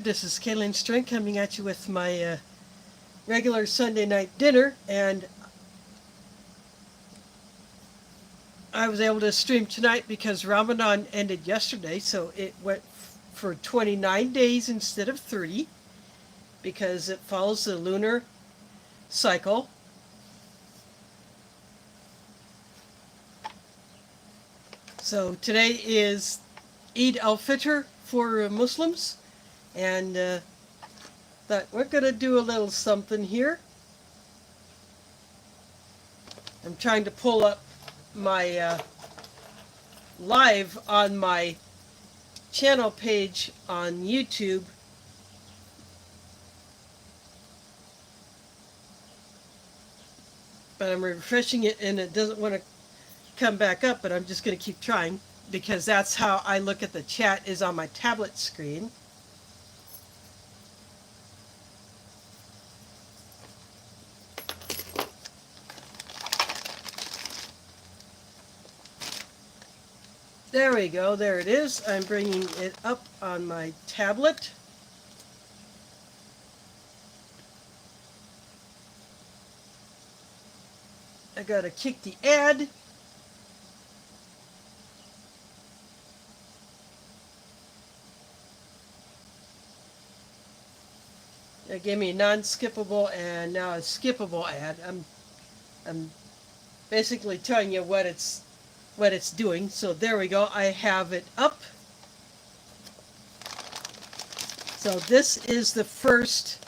This is Kaylin Strink coming at you with my regular Sunday night dinner, and I was able to stream tonight because Ramadan ended yesterday, so it went for 29 days instead of 30 because it follows the lunar cycle. So today is Eid al-Fitr for Muslims, and that we're going to do a little something here. I'm trying to pull up my live on my channel page on YouTube. But I'm refreshing it and it doesn't want to come back up, but I'm just going to keep trying because that's how I look at the chat, is on my tablet screen. There we go, there it is. I'm bringing it up on my tablet. I gotta kick the ad. It gave me a non-skippable and now a skippable ad. I'm basically telling you what it's doing. So there we go. I have it up. So this is the first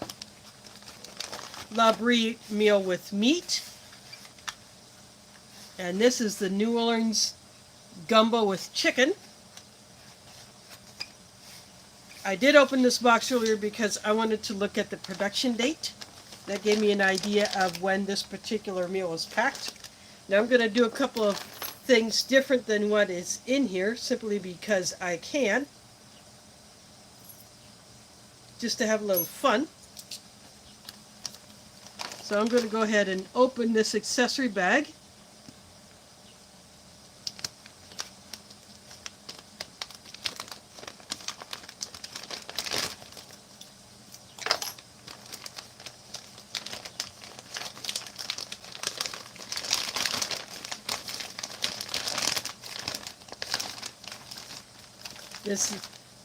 LaBeiute meal with meat. And this is the New Orleans Gumbo with chicken. I did open this box earlier because I wanted to look at the production date. That gave me an idea of when this particular meal was packed. Now I'm going to do a couple of things different than what is in here, simply because I can. Just to have a little fun. So I'm going to go ahead and open this accessory bag.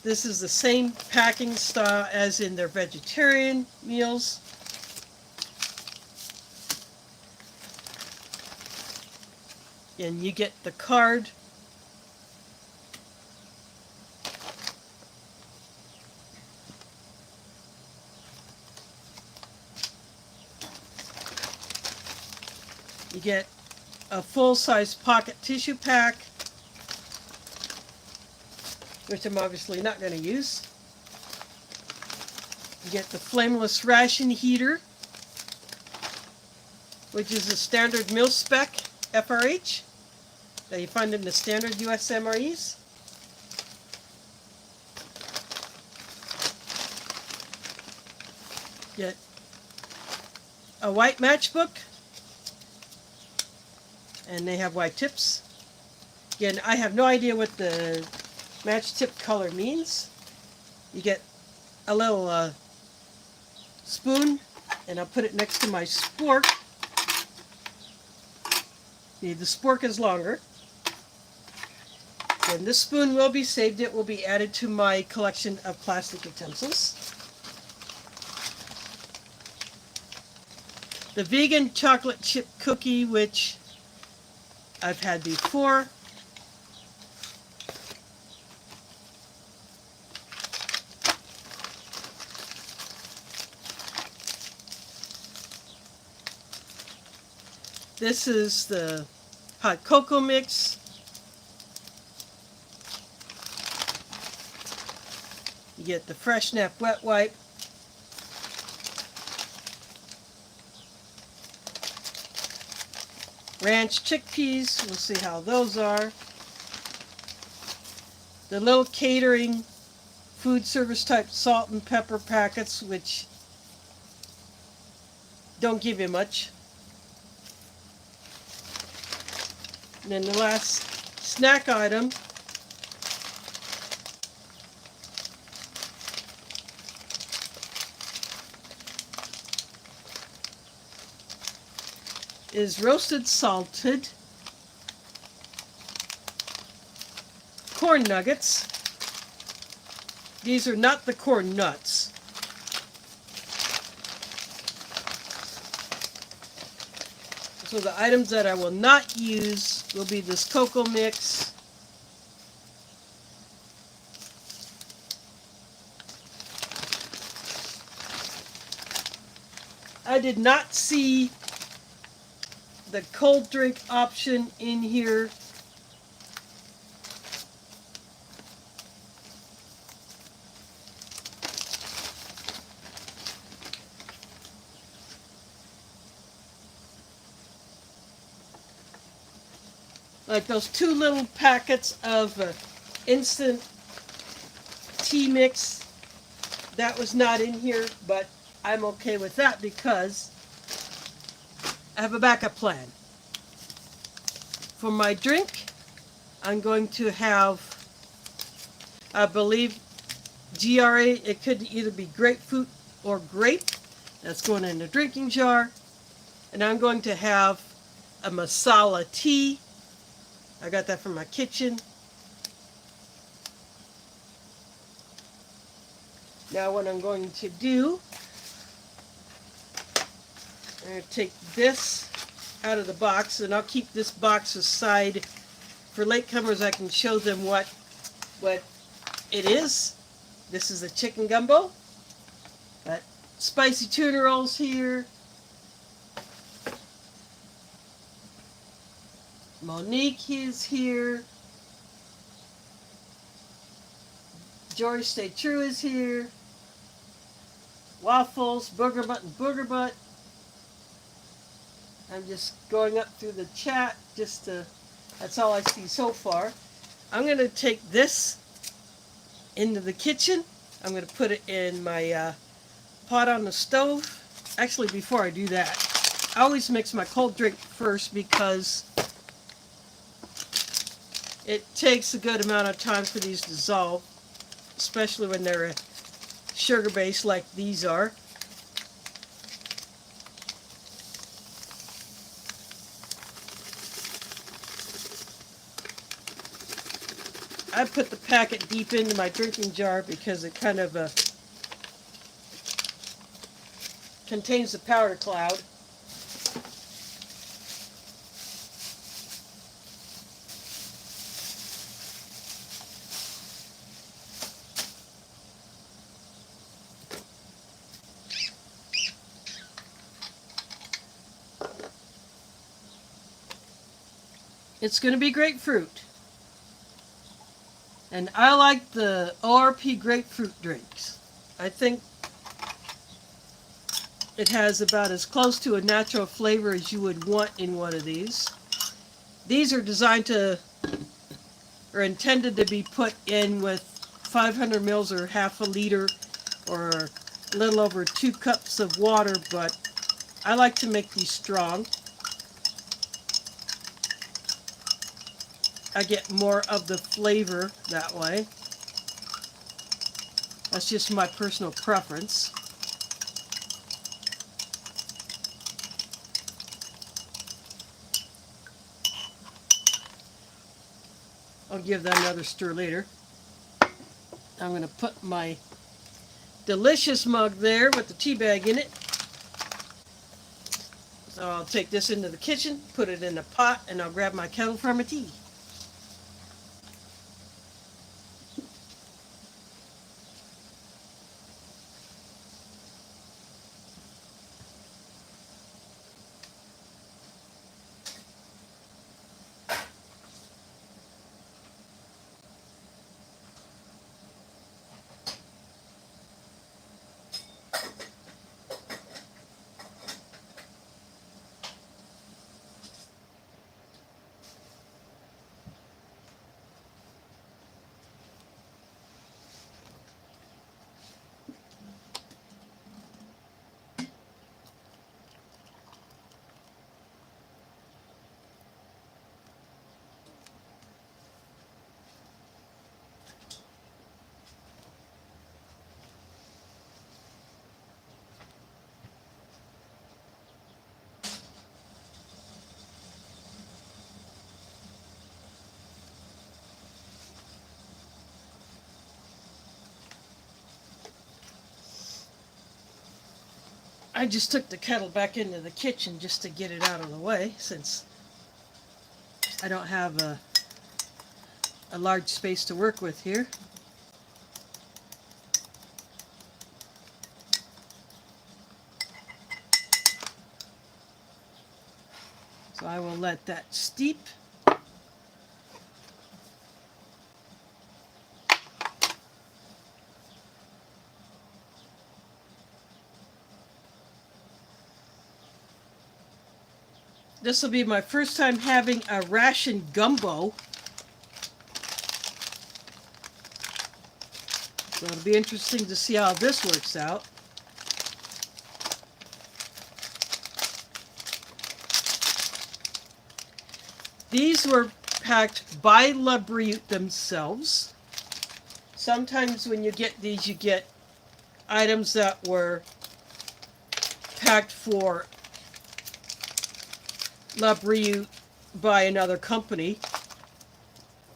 This is the same packing style as in their vegetarian meals. And you get the card. You get a full-size pocket tissue pack, which I'm obviously not going to use. You get the flameless ration heater, which is a standard mil spec FRH that you find in the standard US MREs. Get a white matchbook, and they have white tips. Again, I have no idea what the match tip color means. You get a little spoon, and I'll put it next to my spork. The spork is longer. And this spoon will be saved. It will be added to my collection of plastic utensils. The vegan chocolate chip cookie, which I've had before. This is the hot cocoa mix. You get the Fresh Snap wet wipe. Ranch chickpeas, we'll see how those are. The little catering food service type salt and pepper packets, which don't give you much. And then the last snack item is roasted salted corn nuggets. These are not the corn nuts. So the items that I will not use will be this cocoa mix, I did not see the cold drink option in here. Like those 2 little packets of instant tea mix, that was not in here, but I'm okay with that because I have a backup plan. For my drink, I'm going to have, I believe, GRA, it could either be grapefruit or grape. That's going in a drinking jar. And I'm going to have a masala tea. I got that from my kitchen. Now what I'm going to do, I'm going to take this out of the box, and I'll keep this box aside for latecomers. I can show them what it is. This is a chicken gumbo. Got spicy tuna rolls here. Monique is here. George Stay True is here. Waffles, booger butt and booger butt. I'm just going up through the chat just to, that's all I see so far. I'm going to take this into the kitchen. I'm going to put it in my pot on the stove. Actually, before I do that, I always mix my cold drink first because it takes a good amount of time for these to dissolve, especially when they're sugar-based like these are. I put the packet deep into my drinking jar because it kind of contains the powder cloud. It's going to be grapefruit. And I like the ORP grapefruit drinks. I think it has about as close to a natural flavor as you would want in one of these. These are designed to, or intended to be put in with 500 mils or half a liter or a little over 2 cups of water, but I like to make these strong. I get more of the flavor that way. That's just my personal preference. I'll give that another stir later. I'm going to put my delicious mug there with the tea bag in it. So I'll take this into the kitchen, put it in a pot, and I'll grab my kettle for my tea. I just took the kettle back into the kitchen just to get it out of the way, since I don't have a large space to work with here. So I will let that steep. This will be my first time having a Ration Gumbo. So it'll be interesting to see how this works out. These were packed by LaBeiute themselves. Sometimes when you get these, you get items that were packed for LaBeiute by another company.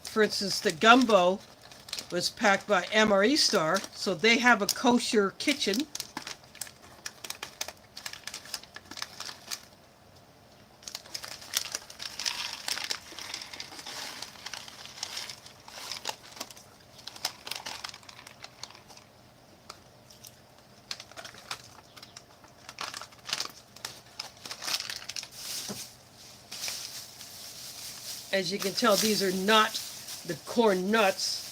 For instance, the Gumbo was packed by MRE Star, so they have a kosher kitchen. As you can tell, these are not the corn nuts,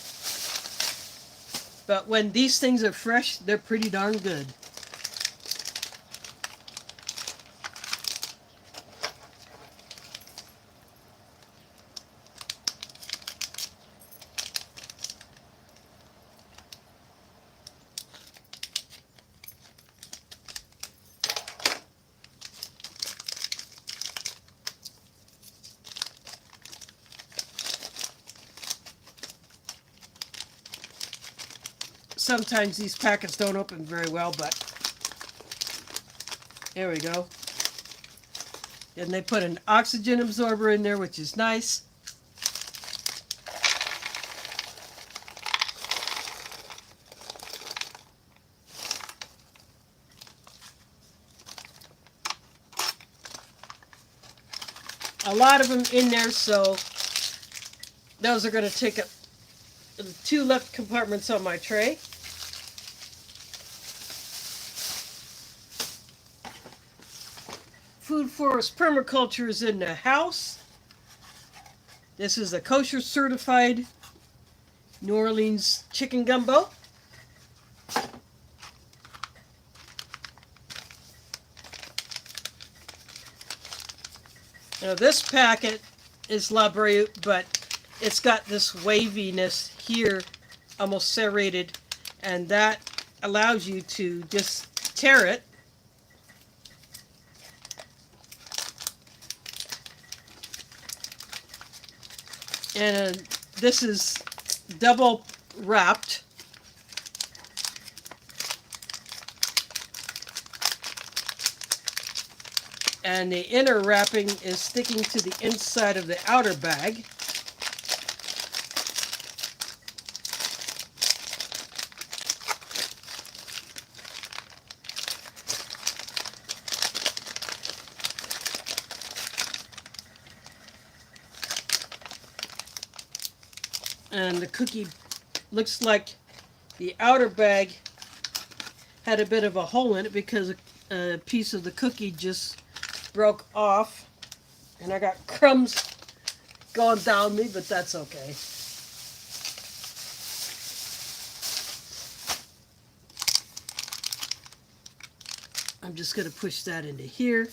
but when these things are fresh, they're pretty darn good. Sometimes these packets don't open very well, but there we go. And they put an oxygen absorber in there, which is nice. A lot of them in there, so those are going to take up the two left compartments on my tray. Food Forest Permaculture is in the house. This is a kosher certified New Orleans chicken gumbo. Now this packet is LaBeiute, but it's got this waviness here, almost serrated, and that allows you to just tear it. And this is double wrapped. And the inner wrapping is sticking to the inside of the outer bag. And the cookie looks like the outer bag had a bit of a hole in it because a piece of the cookie just broke off. And I got crumbs going down me, but that's okay. I'm just going to push that into here.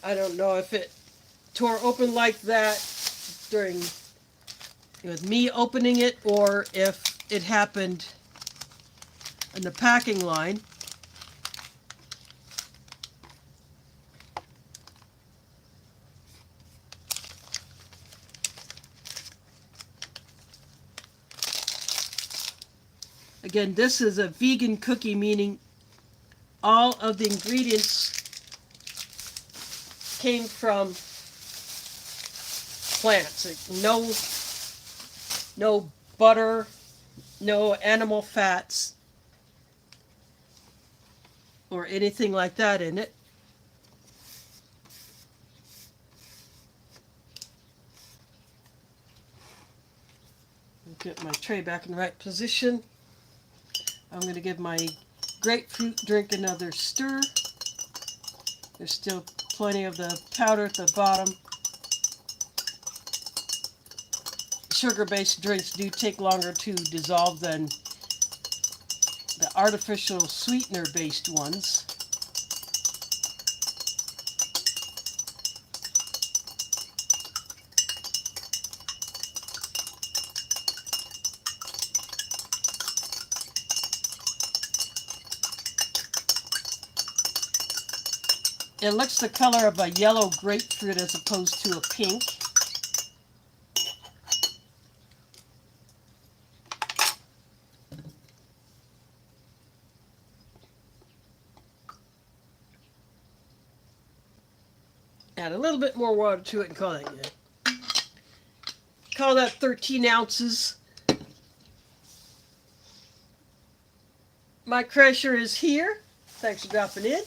I don't know if it tore open like that during with me opening it, or if it happened in the packing line. Again, this is a vegan cookie, meaning all of the ingredients came from plants. No butter, no animal fats, or anything like that in it. Get my tray back in the right position. I'm going to give my grapefruit drink another stir. There's still plenty of the powder at the bottom. Sugar-based drinks do take longer to dissolve than the artificial sweetener-based ones. It looks the color of a yellow grapefruit as opposed to a pink. Add a little bit more water to it and call that good. Call that 13 ounces. My Kosher is here. Thanks for dropping in.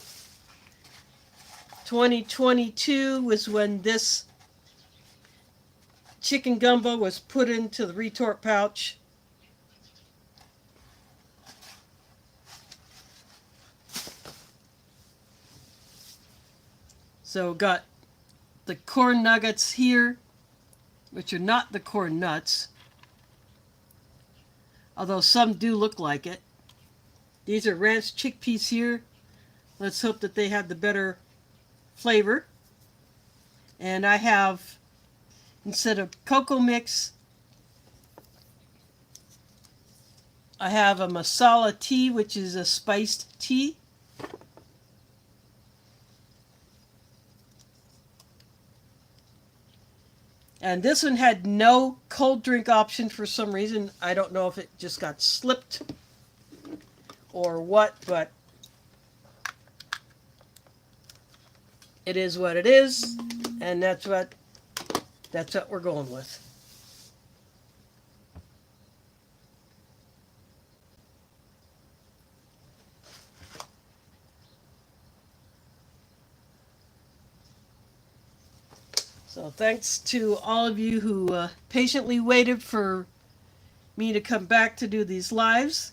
2022 was when this chicken gumbo was put into the retort pouch. So got the corn nuggets here, which are not the corn nuts, although some do look like it. These are ranch chickpeas here. Let's hope that they have the better flavor. And I have, instead of cocoa mix, I have a masala tea, which is a spiced tea. And this one had no cold drink option for some reason. I don't know if it just got slipped or what, but it is what it is, and that's what we're going with. So thanks to all of you who patiently waited for me to come back to do these lives.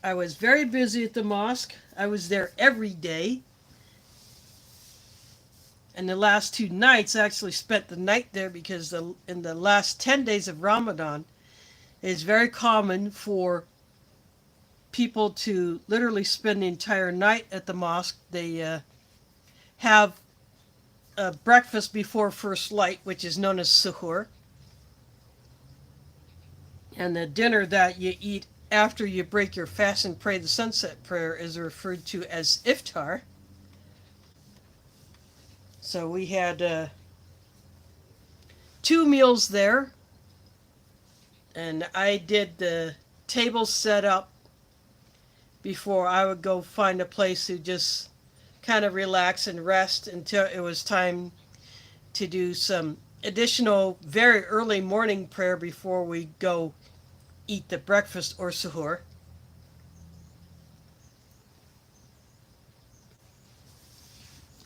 I was very busy at the mosque. I was there every day. And the last 2 nights, I actually spent the night there because in the last 10 days of Ramadan, it's very common for people to literally spend the entire night at the mosque. They have a breakfast before first light, which is known as suhoor. And the dinner that you eat after you break your fast and pray the sunset prayer is referred to as iftar. So we had 2 meals there, and I did the table set up before I would go find a place to just kind of relax and rest until it was time to do some additional very early morning prayer before we go eat the breakfast or suhoor.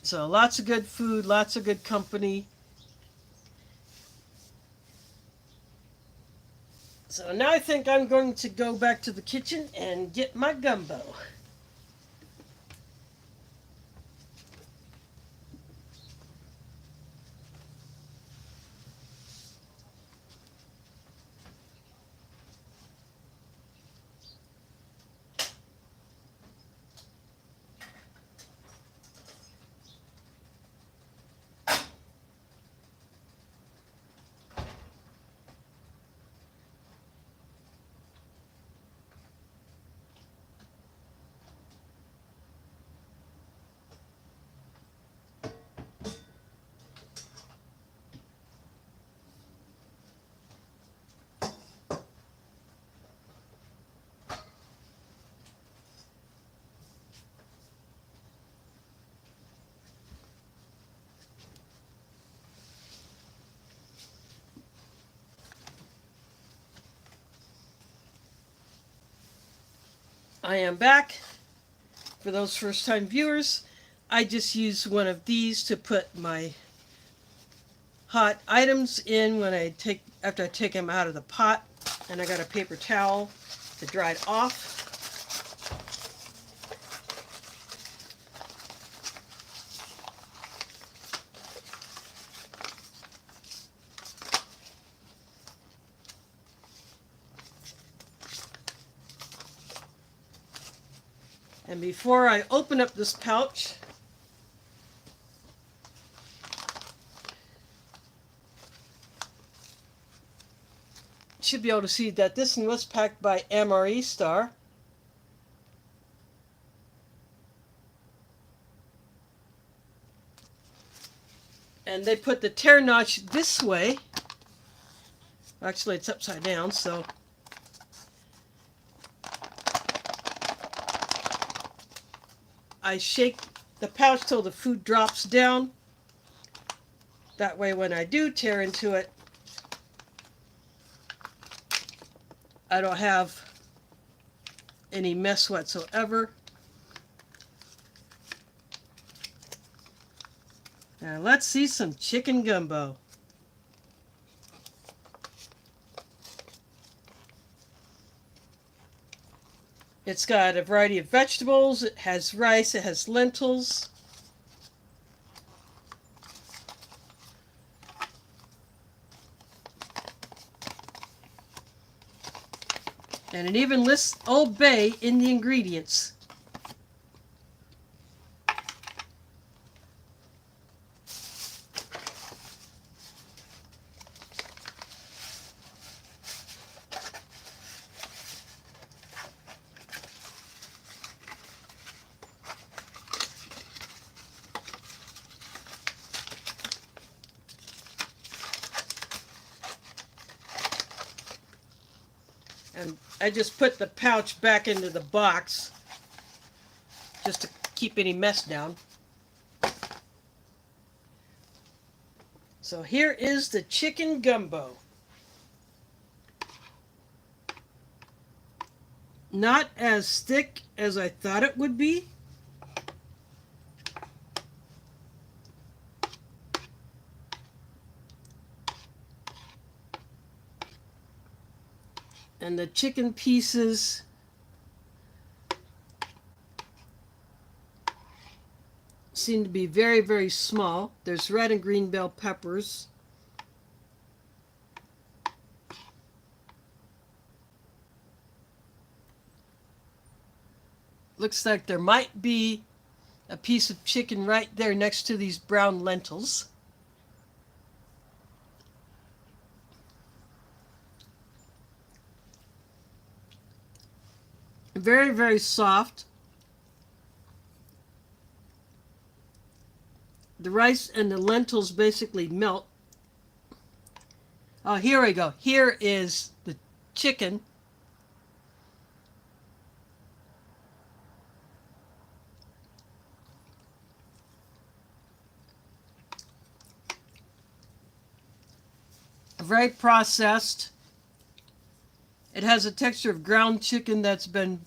So lots of good food, lots of good company. So now I think I'm going to go back to the kitchen and get my gumbo. I am back. For those first time viewers, I just use one of these to put my hot items in after I take them out of the pot, and I got a paper towel to dry it off. And before I open up this pouch, you should be able to see that this one was packed by MRE Star. And they put the tear notch this way. Actually, it's upside down, so I shake the pouch till the food drops down. That way when I do tear into it, I don't have any mess whatsoever. Now let's see some chicken gumbo. It's got a variety of vegetables, it has rice, it has lentils. And it even lists Old Bay in the ingredients. And I just put the pouch back into the box just to keep any mess down. So here is the chicken gumbo. Not as thick as I thought it would be. And the chicken pieces seem to be very, very small. There's red and green bell peppers. Looks like there might be a piece of chicken right there next to these brown lentils. Very, very soft. The rice and the lentils basically melt. Oh, here we go. Here is the chicken. Very processed. It has a texture of ground chicken that's been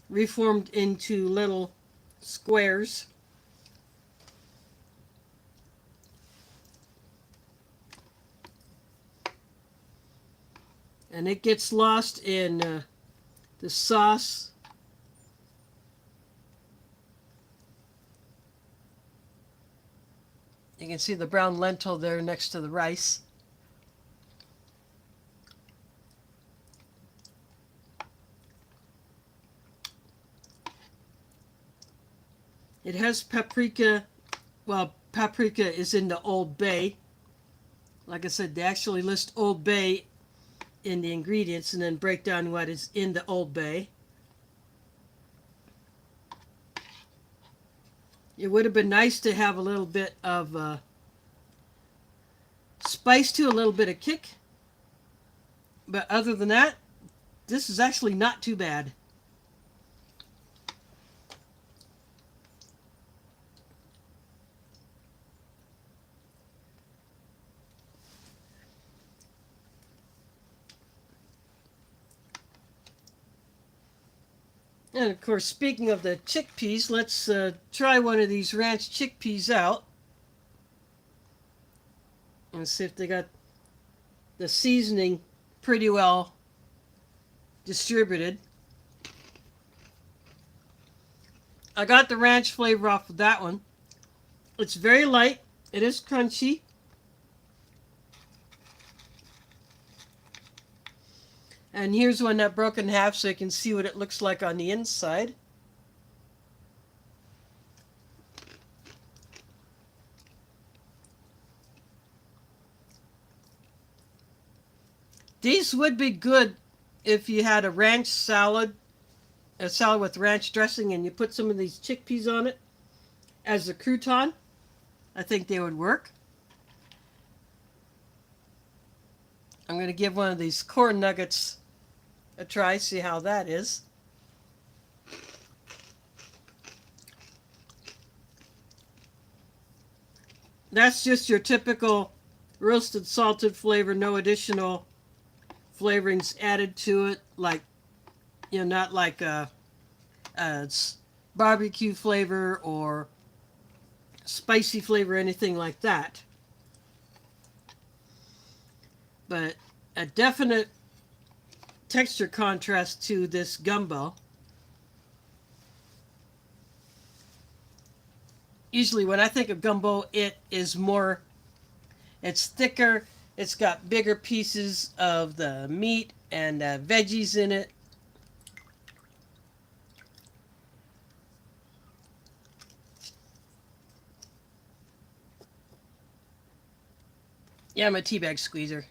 reformed into little squares. And it gets lost in the sauce. You can see the brown lentil there next to the rice. It has paprika. Well, paprika is in the Old Bay. Like I said, they actually list Old Bay in the ingredients and then break down what is in the Old Bay. It would have been nice to have a little bit of spice to, a little bit of kick. But other than that, this is actually not too bad. And of course, speaking of the chickpeas, let's try one of these ranch chickpeas out and see if they got the seasoning pretty well distributed. I got the ranch flavor off of that one. It's very light. It is crunchy. And here's one that broke in half so you can see what it looks like on the inside. These would be good if you had a ranch salad, a salad with ranch dressing, and you put some of these chickpeas on it as a crouton. I think they would work. I'm going to give one of these corn nuggets a try, see how that is. That's just your typical roasted salted flavor, no additional flavorings added to it, like, you know, not like a barbecue flavor or spicy flavor, anything like that. But a definite texture contrast to this gumbo. Usually when I think of gumbo, it is more, it's thicker, it's got bigger pieces of the meat and veggies in it. Yeah, I'm a teabag squeezer.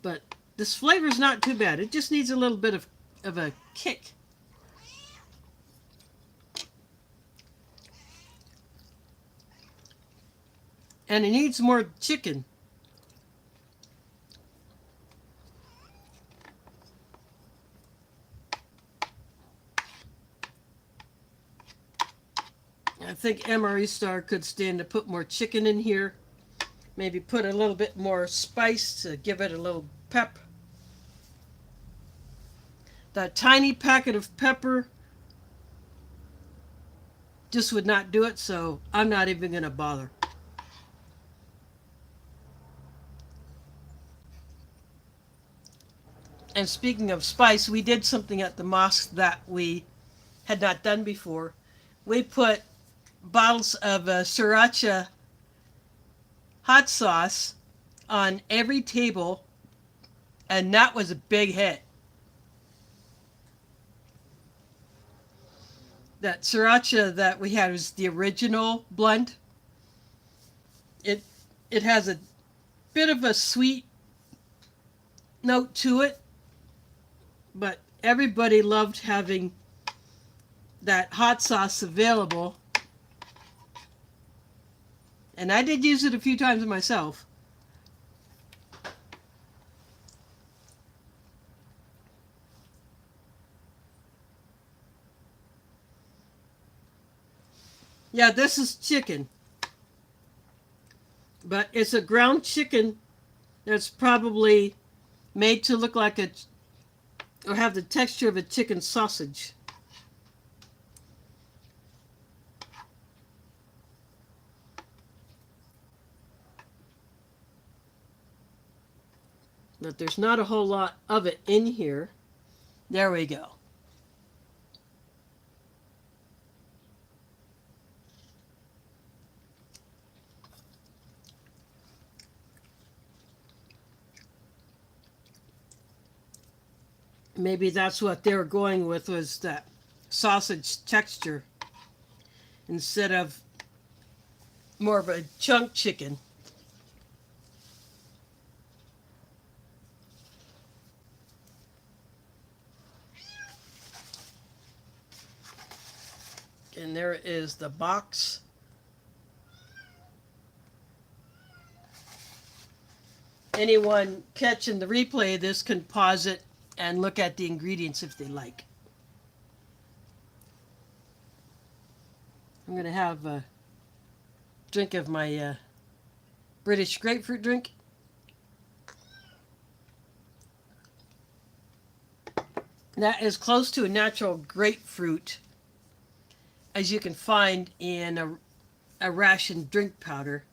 But this flavor is not too bad. It just needs a little bit of a kick. And it needs more chicken. I think MRE Star could stand to put more chicken in here. Maybe put a little bit more spice to give it a little pep. That tiny packet of pepper just would not do it, so I'm not even going to bother. And speaking of spice, we did something at the mosque that we had not done before. We put bottles of sriracha hot sauce on every table, and that was a big hit. That sriracha that we had was the original blend. It has a bit of a sweet note to it, but everybody loved having that hot sauce available. And I did use it a few times myself. Yeah, this is chicken. But it's a ground chicken that's probably made to look like or have the texture of a chicken sausage. But there's not a whole lot of it in here. There we go. Maybe that's what they were going with, was that sausage texture instead of more of a chunk chicken. And there is the box. Anyone catching the replay of this can pause it and look at the ingredients if they like. I'm going to have drink of my British grapefruit drink. That is close to a natural grapefruit as you can find in a Ration drink powder.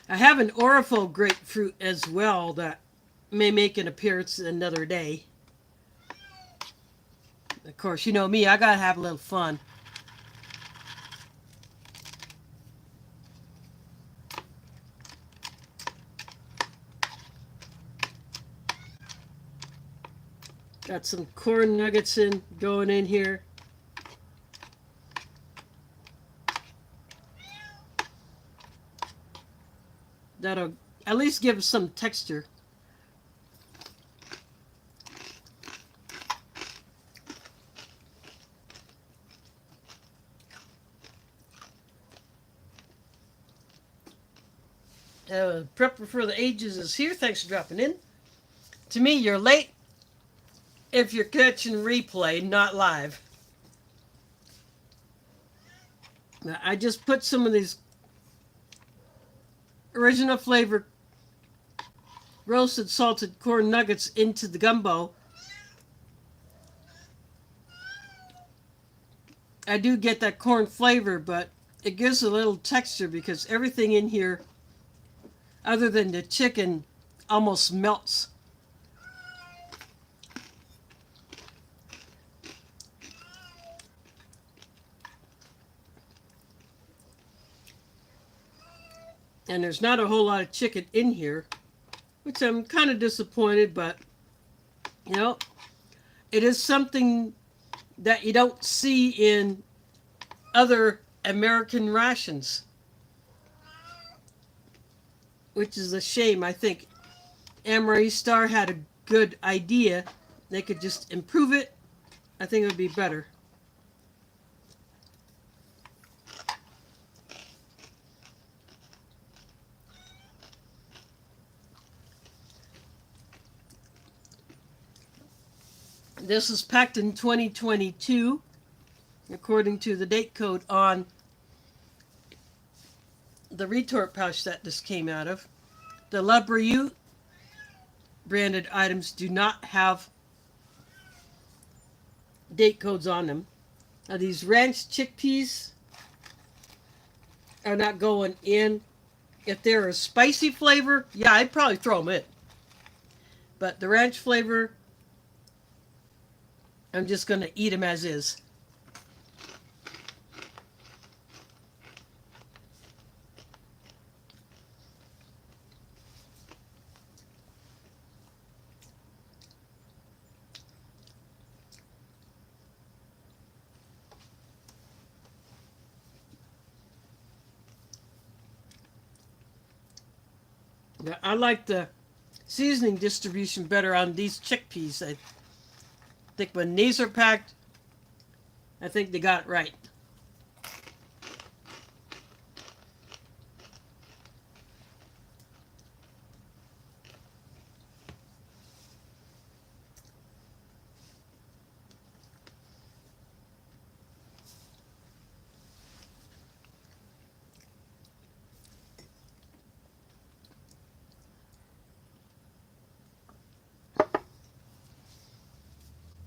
I have an Orifol grapefruit as well that may make an appearance another day. Of course, you know me, I gotta have a little fun. Got some corn nuggets going in here. That'll at least give some texture. Prepper for the Ages is here. Thanks for dropping in. To me, you're late if you're catching replay, not live. Now, I just put some of these original flavor roasted salted corn nuggets into the gumbo. I do get that corn flavor, but it gives a little texture because everything in here, other than the chicken, almost melts. And there's not a whole lot of chicken in here, which I'm kind of disappointed, but, you know, it is something that you don't see in other American rations, which is a shame. I think Amory Star had a good idea. They could just improve it. I think it would be better. This is packed in 2022, according to the date code on the retort pouch that this came out of. The LaBeiute branded items do not have date codes on them. Now these ranch chickpeas are not going in. If they're a spicy flavor, yeah, I'd probably throw them in. But the ranch flavor, I'm just going to eat them as is. I like the seasoning distribution better on these chickpeas. I think when these are packed, I think they got it right.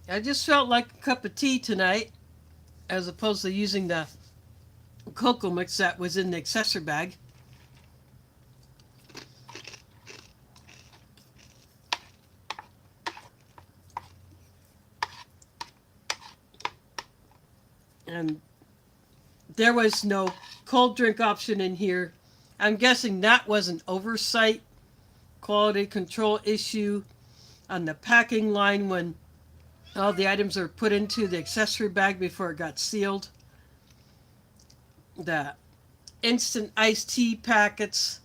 I just felt like a cup of tea tonight, as opposed to using the cocoa mix that was in the accessory bag. And there was no cold drink option in here. I'm guessing that was an oversight, quality control issue on the packing line when all the items are put into the accessory bag before it got sealed. The instant iced tea packets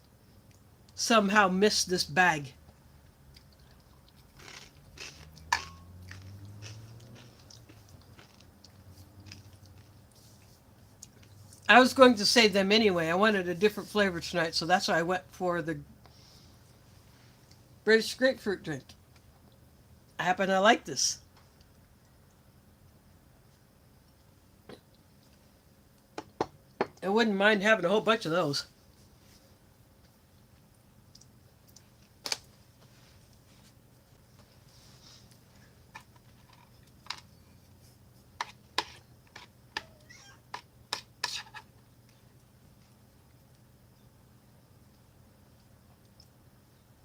somehow missed this bag. I was going to save them anyway. I wanted a different flavor tonight, so that's why I went for the British grapefruit drink. I happen to like this. I wouldn't mind having a whole bunch of those.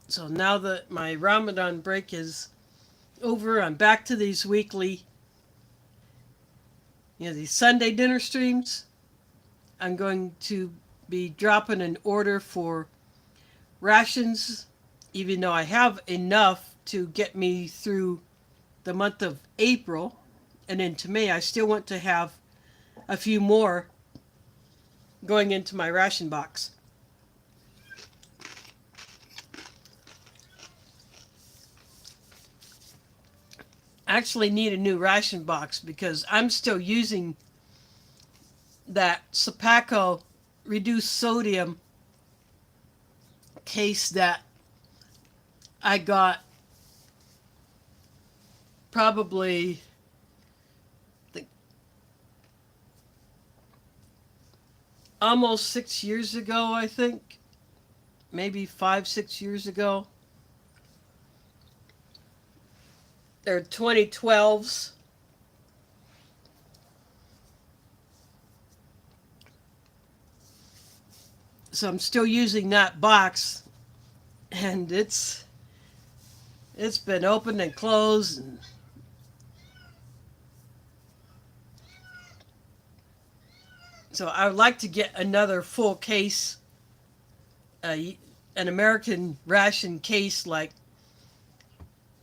So now that my Ramadan break is over, I'm back to these weekly, these Sunday dinner streams. I'm going to be dropping an order for rations, even though I have enough to get me through the month of April and into May. I still want to have a few more going into my ration box. I actually need a new ration box because I'm still using that Sapaco reduced sodium case that I got probably almost 6 years ago, I think. Maybe 5-6 years ago. They're 2012s. So I'm still using that box, and it's been opened and closed, and so I would like to get another full case, an American ration case, like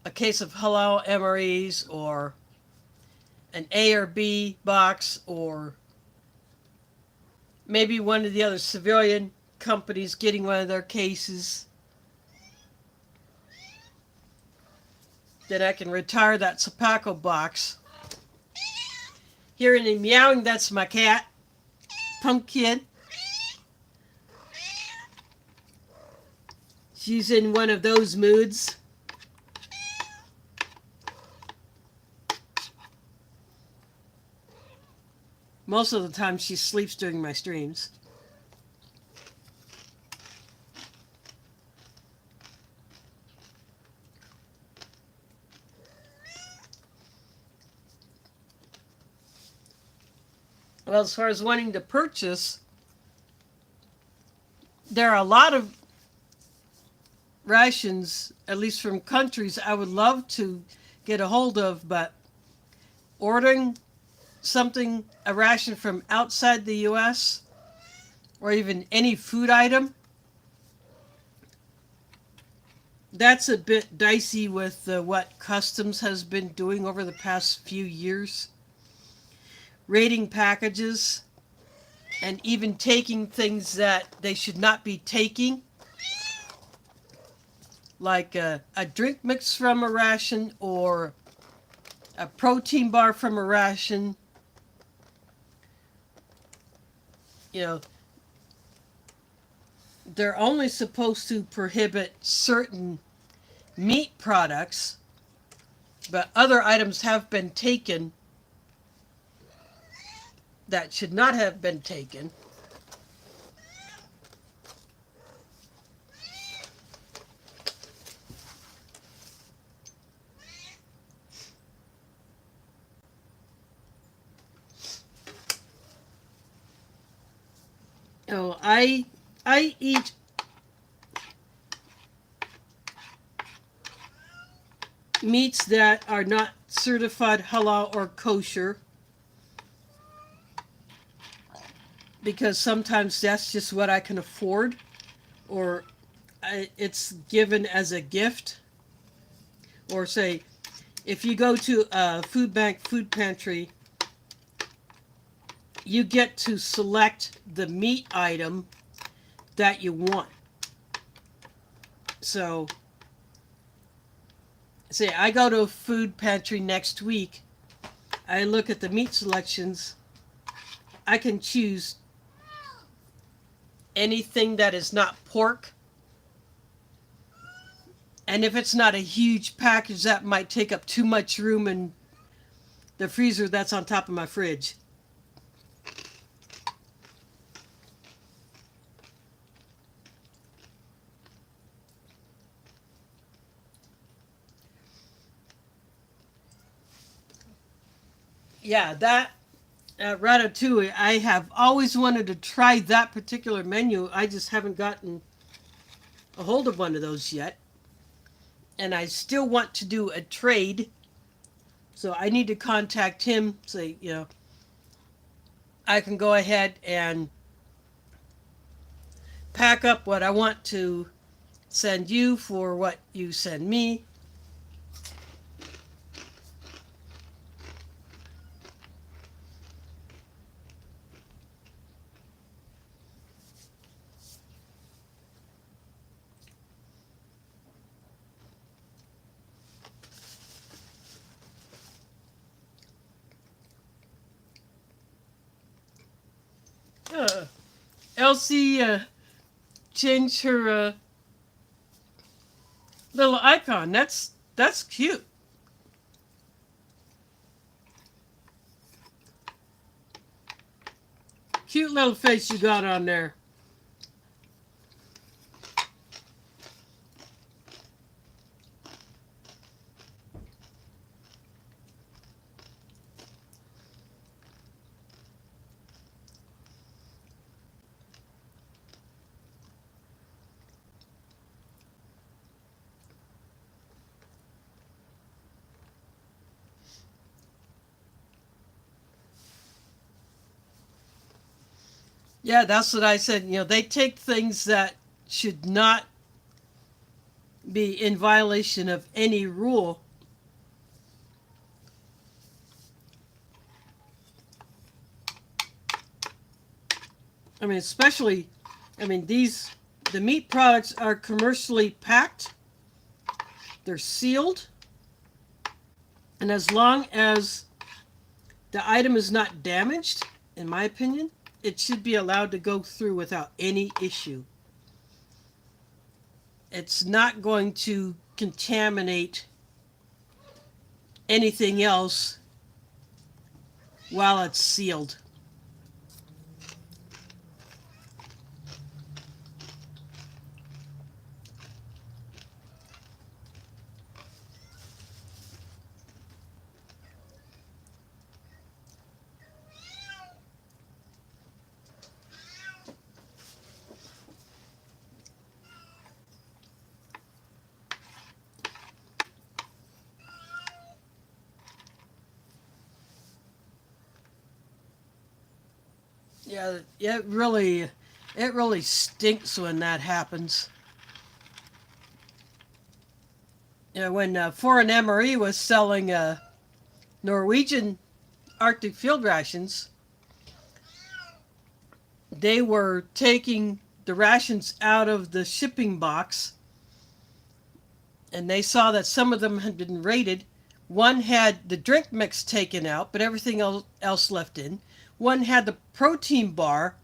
a case of halal MREs or an A or B box, or maybe one of the other civilian companies getting one of their cases. Then I can retire that Sapaco box. Hearing him meowing, that's my cat, Pumpkin. She's in one of those moods. Most of the time she sleeps during my streams. Well, as far as wanting to purchase, there are a lot of rations, at least from countries I would love to get a hold of, but ordering something, a ration from outside the U.S., or even any food item, that's a bit dicey with what Customs has been doing over the past few years. Raiding packages and even taking things that they should not be taking, like a drink mix from a ration or a protein bar from a ration. They're only supposed to prohibit certain meat products, but other items have been taken that should not have been taken. Oh, I eat meats that are not certified halal or kosher, because sometimes that's just what I can afford, or it's given as a gift. Or say, if you go to a food bank, food pantry, you get to select the meat item that you want. So, say I go to a food pantry next week, I look at the meat selections, I can choose anything that is not pork. And if it's not a huge package, that might take up too much room in the freezer that's on top of my fridge. Yeah, that ratatouille. I have always wanted to try that particular menu. I just haven't gotten a hold of one of those yet, and I still want to do a trade. So I need to contact him. Say, I can go ahead and pack up what I want to send you for what you send me. Elsie changed her little icon. That's cute. Cute little face you got on there. Yeah, that's what I said. They take things that should not be in violation of any rule. I mean, especially, the meat products are commercially packed, they're sealed, and as long as the item is not damaged, in my opinion, it should be allowed to go through without any issue. It's not going to contaminate anything else while it's sealed. Yeah, it really stinks when that happens. When Foreign MRE was selling Norwegian Arctic field rations, they were taking the rations out of the shipping box, and they saw that some of them had been rated. One had the drink mix taken out, but everything else left in. One had the protein bar,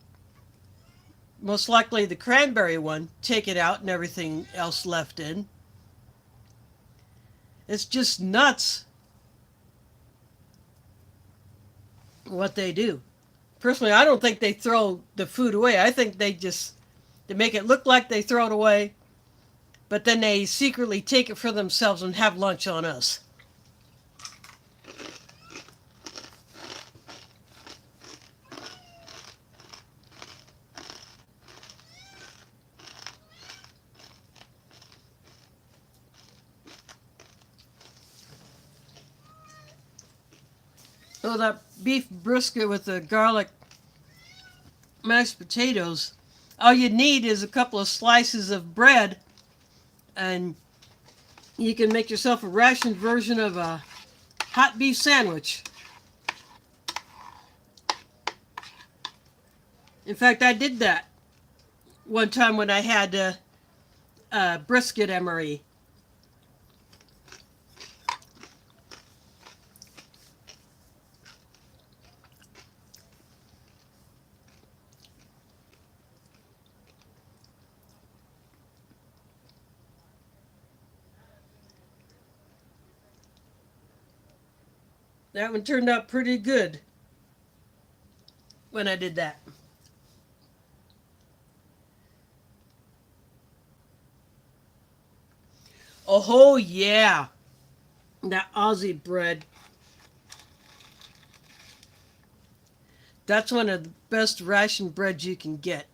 most likely the cranberry one, taken out and everything else left in. It's just nuts what they do. Personally, I don't think they throw the food away. I think they make it look like they throw it away, but then they secretly take it for themselves and have lunch on us. So that beef brisket with the garlic mashed potatoes, all you need is a couple of slices of bread, and you can make yourself a ration version of a hot beef sandwich. In fact, I did that one time when I had brisket MRE. That one turned out pretty good when I did that. Oh yeah, that Aussie bread. That's one of the best ration breads you can get.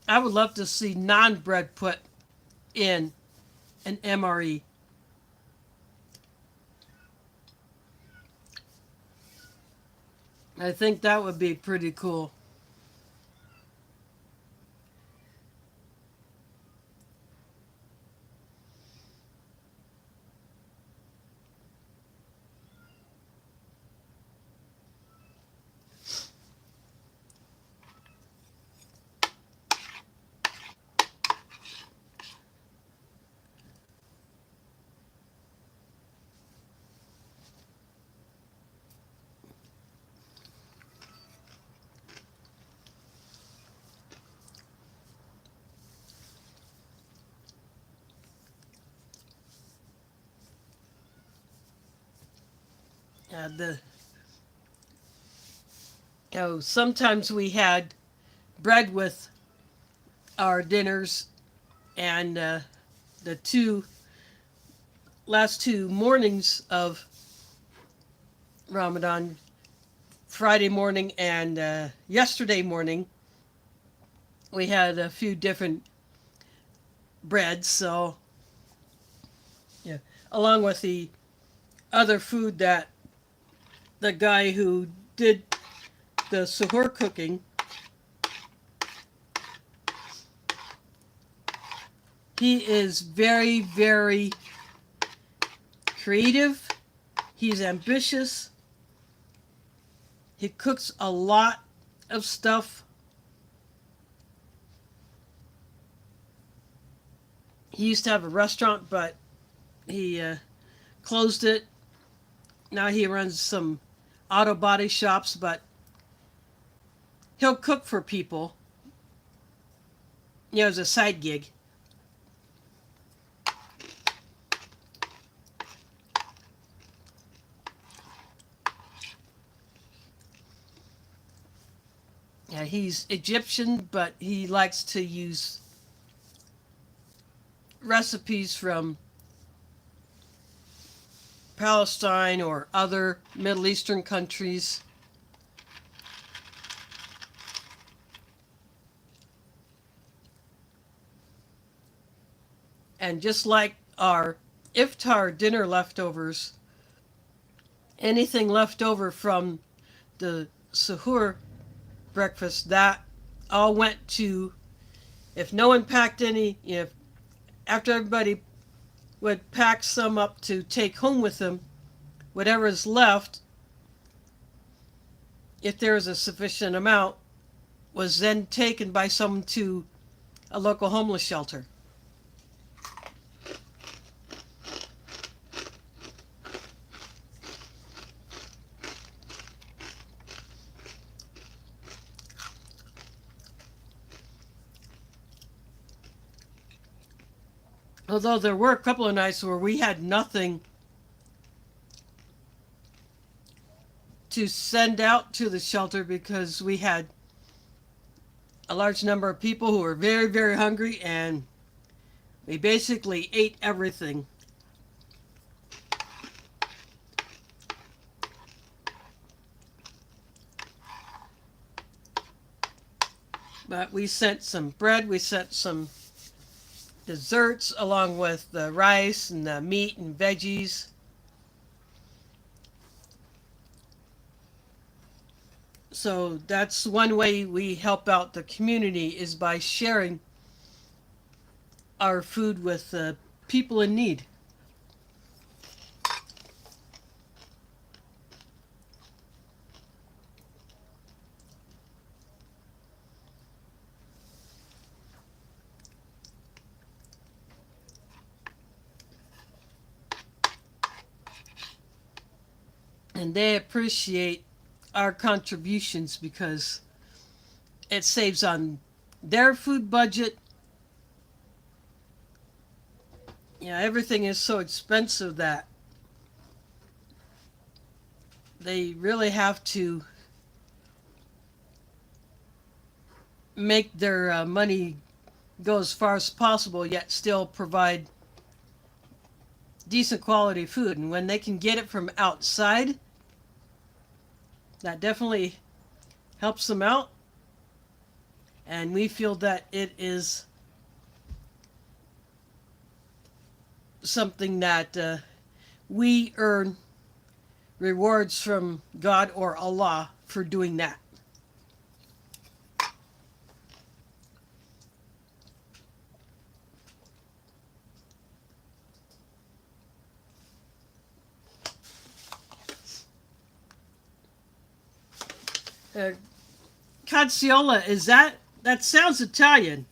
I would love to see non-bread put in an MRE. I think that would be pretty cool. The Sometimes we had bread with our dinners, and the last two mornings of Ramadan, Friday morning and yesterday morning, we had a few different breads. So, yeah, along with the other food that the guy who did the suhoor cooking, he is very, very creative. He's ambitious. He cooks a lot of stuff. He used to have a restaurant, but he closed it. Now he runs some auto body shops, but he'll cook for people, as a side gig. Yeah, he's Egyptian, but he likes to use recipes from Palestine or other Middle Eastern countries. And just like our iftar dinner leftovers, anything left over from the suhoor breakfast, that all went to, if no one packed any, if after everybody would pack some up to take home with them, whatever is left, if there was a sufficient amount, was then taken by someone to a local homeless shelter. Although there were a couple of nights where we had nothing to send out to the shelter because we had a large number of people who were very, very hungry, and we basically ate everything. But we sent some bread, we sent some desserts along with the rice and the meat and veggies. So that's one way we help out the community, is by sharing our food with people in need. And they appreciate our contributions because it saves on their food budget. Yeah, everything is so expensive that they really have to make their money go as far as possible, yet still provide decent quality food. And when they can get it from outside, that definitely helps them out. And we feel that it is something that we earn rewards from God or Allah for doing that. Uh, Caziola, is that sounds Italian?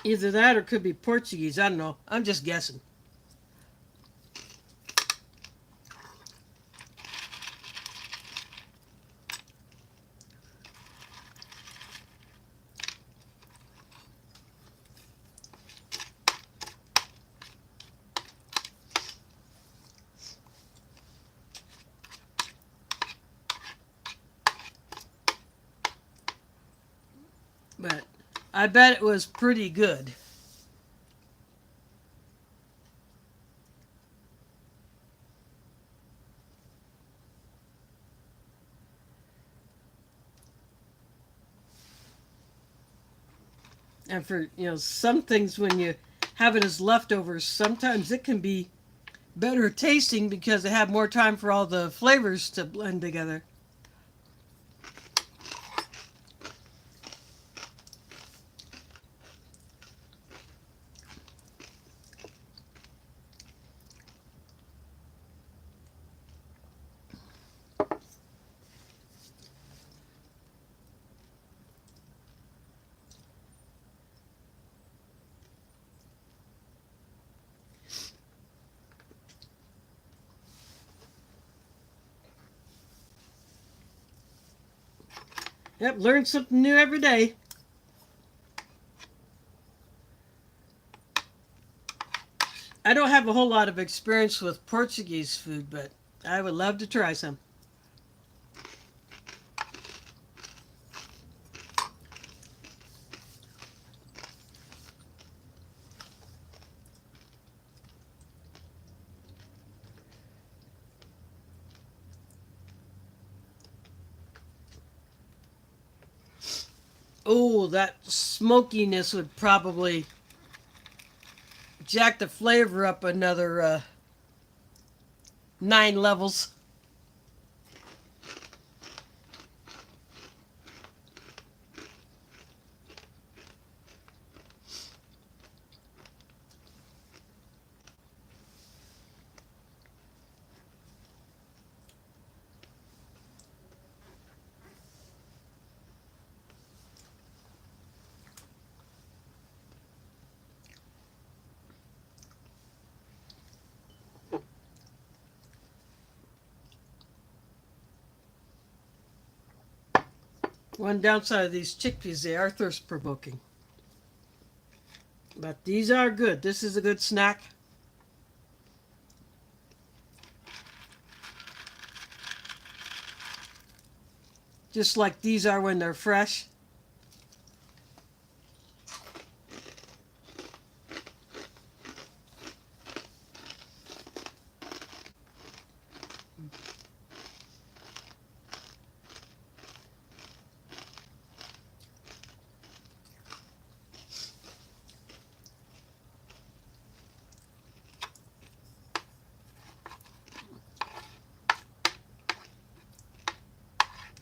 Either that or could be Portuguese. I don't know. I'm just guessing. But I bet it was pretty good. And for, some things when you have it as leftovers, sometimes it can be better tasting because they have more time for all the flavors to blend together. Yep, learn something new every day. I don't have a whole lot of experience with Portuguese food, but I would love to try some. Oh, that smokiness would probably jack the flavor up another 9 levels. One downside of these chickpeas, they are thirst provoking. But these are good. This is a good snack. Just like these are when they're fresh.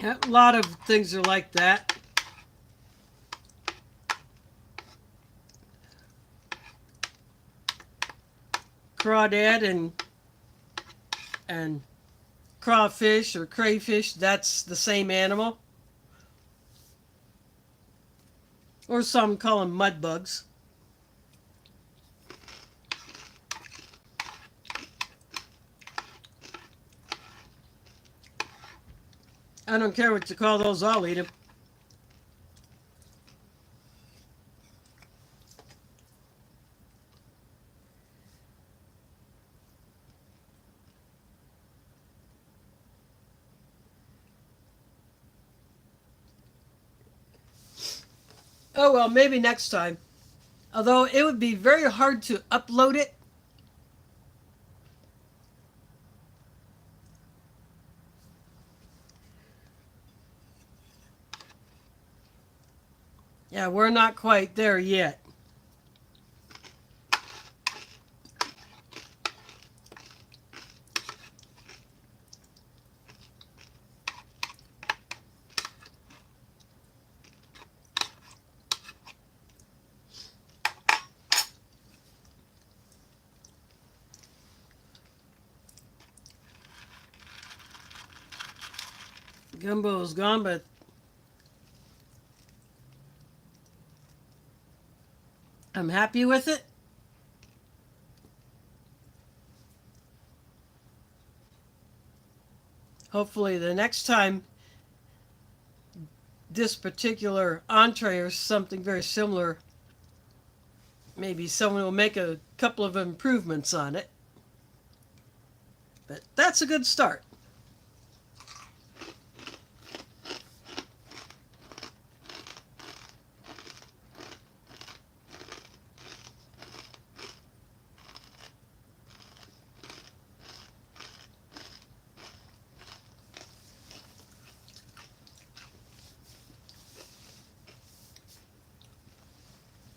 A lot of things are like that. Crawdad and crawfish or crayfish, that's the same animal. Or some call them mud bugs. I don't care what you call those, I'll eat them. Oh well, maybe next time. Although it would be very hard to upload it. Yeah, we're not quite there yet. Gumbo is gone, but I'm happy with it. Hopefully, the next time this particular entree or something very similar, maybe someone will make a couple of improvements on it. But that's a good start.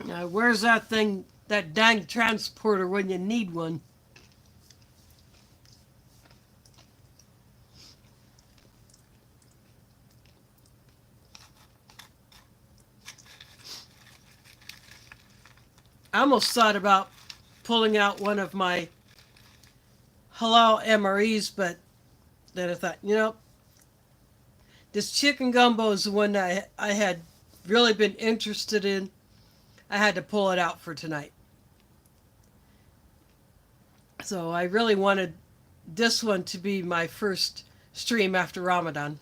Now, where's that thing, that dang transporter when you need one? I almost thought about pulling out one of my halal MREs, but then I thought, this chicken gumbo is the one that I had really been interested in. I had to pull it out for tonight. So I really wanted this one to be my first stream after Ramadan.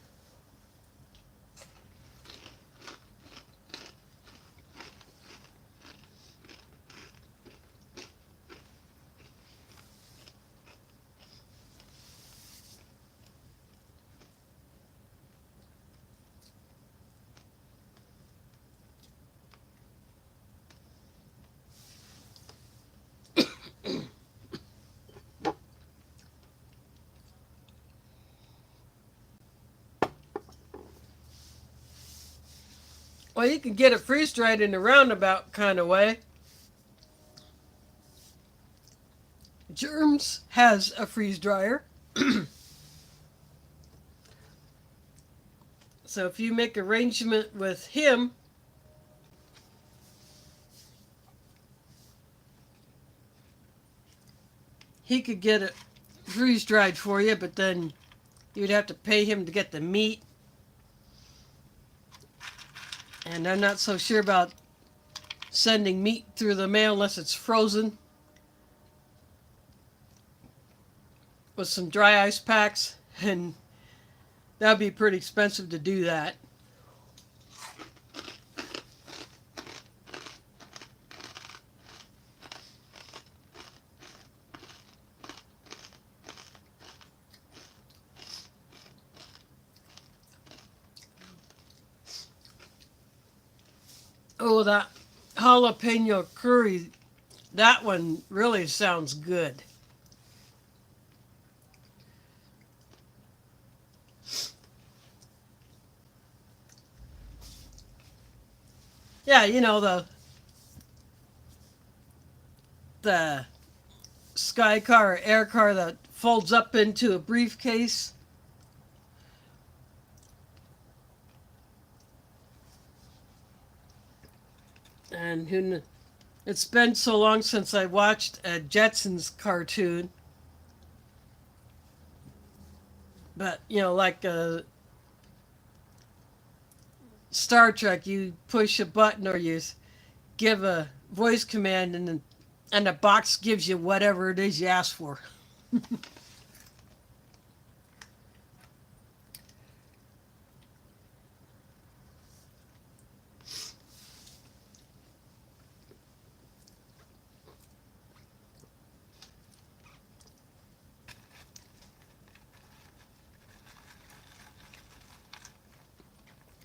Well, you can get it freeze dried in a roundabout kind of way. Germs has a freeze dryer. So if you make arrangement with him, he could get it freeze dried for you, but then you'd have to pay him to get the meat. And I'm not so sure about sending meat through the mail unless it's frozen with some dry ice packs, and that would be pretty expensive to do that. Oh, that jalapeno curry, that one really sounds good. Yeah, the sky car or air car that folds up into a briefcase. And it's been so long since I watched a Jetsons cartoon. But, like Star Trek, you push a button or you give a voice command, and the box gives you whatever it is you ask for.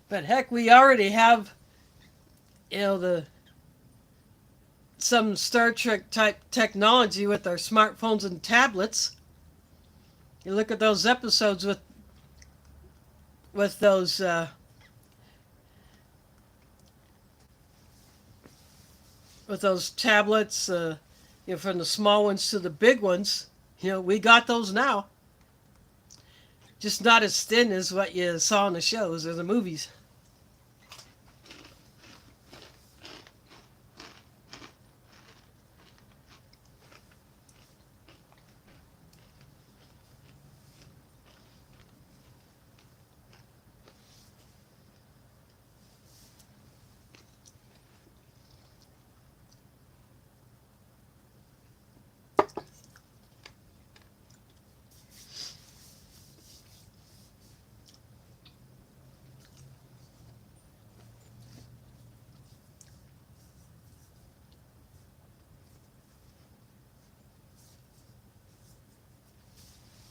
But heck, we already have the some Star Trek type technology with our smartphones and tablets. You look at those episodes with those tablets, from the small ones to the big ones. We got those now. Just not as thin as what you saw in the shows or the movies.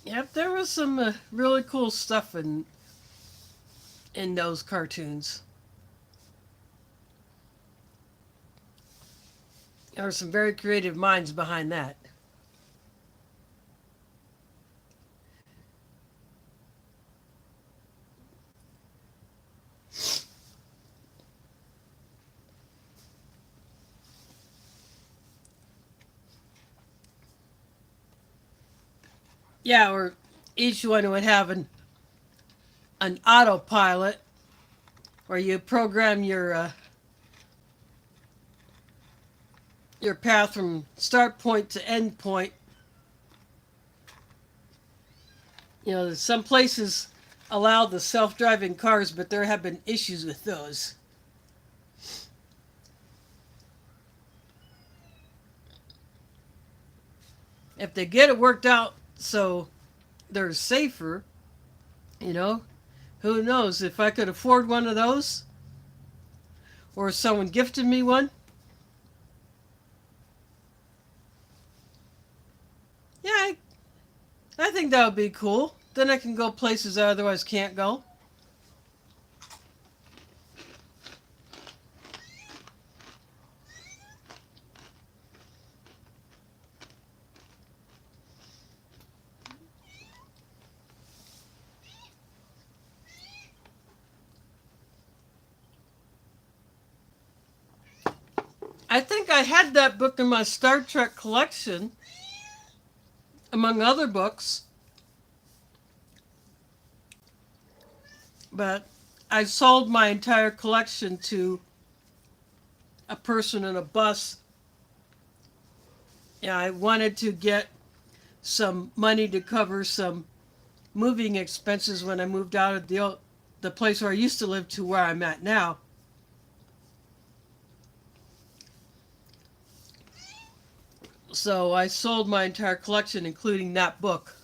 Yep, there was some really cool stuff in those cartoons. There were some very creative minds behind that. Yeah, or each one would have an autopilot where you program your path from start point to end point. Some places allow the self-driving cars, but there have been issues with those. If they get it worked out so they're safer, who knows? If I could afford one of those, or if someone gifted me one, yeah, I think that would be cool. Then I can go places I otherwise can't go. I think I had that book in my Star Trek collection, among other books. But I sold my entire collection to a person in a bus. Yeah, I wanted to get some money to cover some moving expenses when I moved out of the place where I used to live to where I'm at now. So I sold my entire collection, including that book.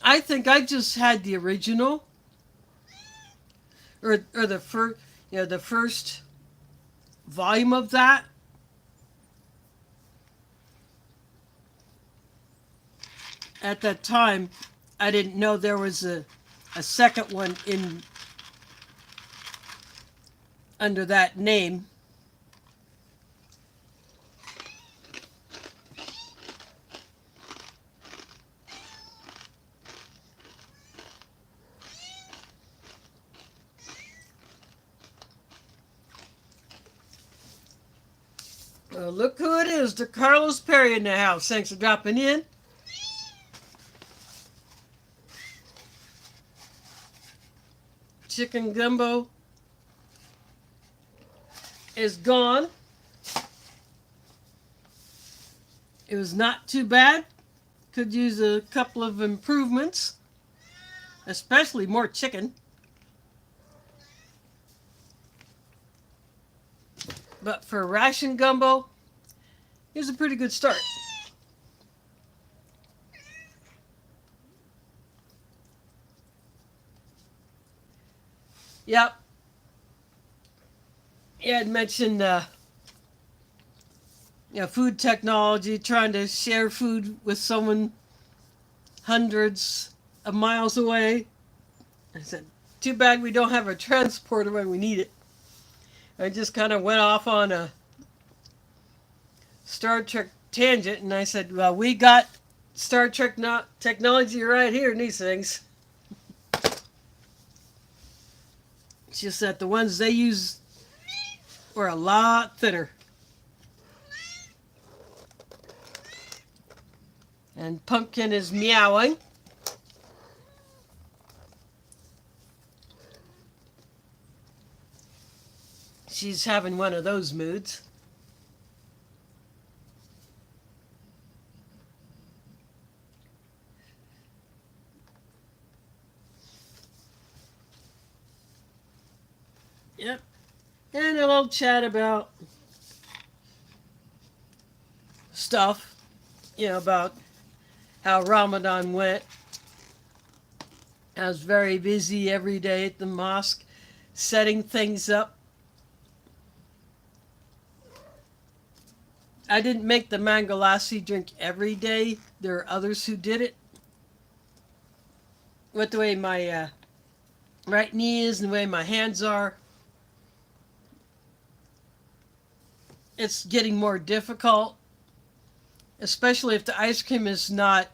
I think I just had the original, or the first volume of that. At that time, I didn't know there was a second one in under that name. Look who it is, the Carlos Perry in the house. Thanks for dropping in. Chicken gumbo is gone. It was not too bad. Could use a couple of improvements, especially more chicken. But for ration gumbo, it was a pretty good start. Yep. You had mentioned food technology, trying to share food with someone hundreds of miles away. I said, too bad we don't have a transporter when we need it. I just kind of went off on a Star Trek tangent, and I said, well, we got Star Trek technology right here in these things. It's just that the ones they use were a lot thinner. And Pumpkin is meowing. She's having one of those moods. Yep. And a little chat about stuff, about how Ramadan went. I was very busy every day at the mosque, setting things up. I didn't make the mango lassi drink every day. There are others who did it. With the way my right knee is and the way my hands are, it's getting more difficult, especially if the ice cream is not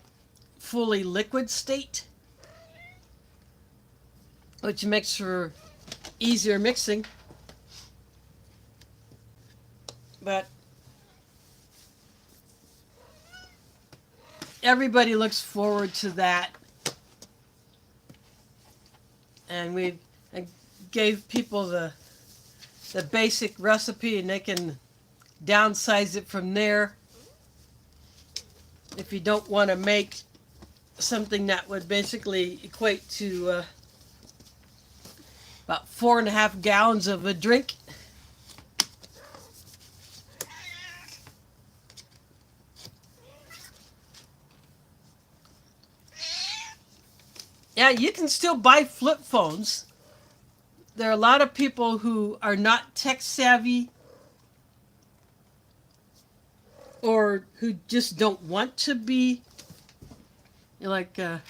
fully liquid state, which makes for easier mixing. But everybody looks forward to that. And I gave people the basic recipe, and they can downsize it from there. If you don't want to make something that would basically equate to about 4.5 gallons of a drink. Yeah, you can still buy flip phones. There are a lot of people who are not tech savvy or who just don't want to be. There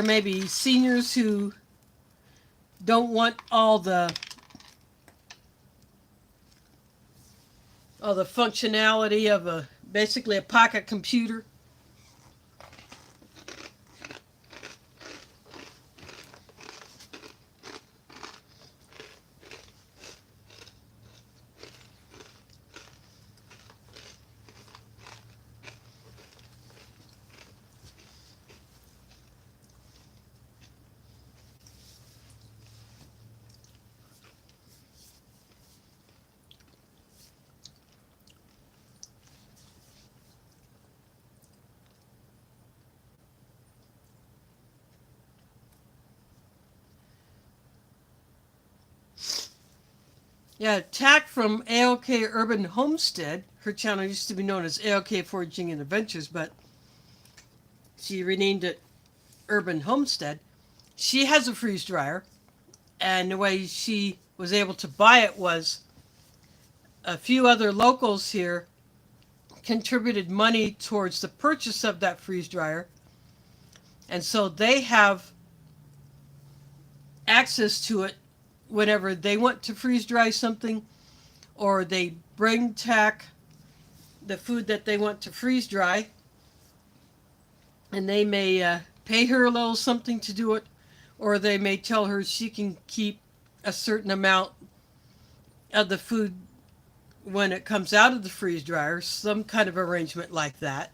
may be seniors who don't want all the functionality of basically a pocket computer. Yeah, Tack from ALK Urban Homestead. Her channel used to be known as ALK Foraging and Adventures, but she renamed it Urban Homestead. She has a freeze dryer, and the way she was able to buy it was a few other locals here contributed money towards the purchase of that freeze dryer, and so they have access to it whenever they want to freeze dry something, or they bring Tack the food that they want to freeze dry, and they may pay her a little something to do it, or they may tell her she can keep a certain amount of the food when it comes out of the freeze dryer, some kind of arrangement like that.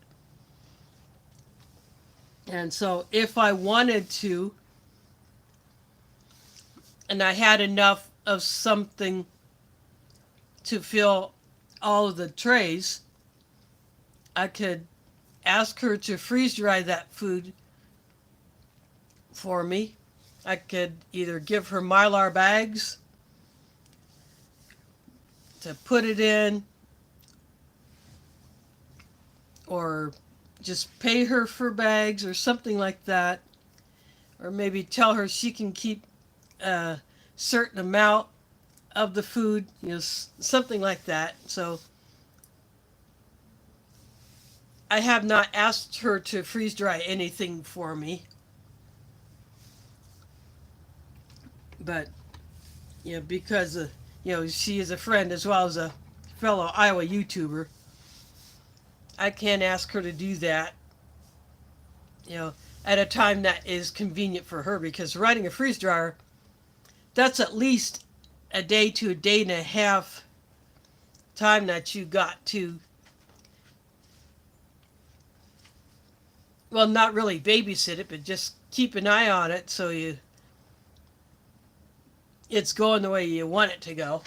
And so if I wanted to, and I had enough of something to fill all of the trays, I could ask her to freeze dry that food for me. I could either give her Mylar bags to put it in, or just pay her for bags or something like that, or maybe tell her she can keep a certain amount of the food, something like that. So I have not asked her to freeze dry anything for me, but because she is a friend as well as a fellow Iowa YouTuber, I can't ask her to do that. You know, at a time that is convenient for her, because running a freeze dryer, that's at least a day to a day and a half time that you got to, well, not really babysit it, but just keep an eye on it so it's going the way you want it to go.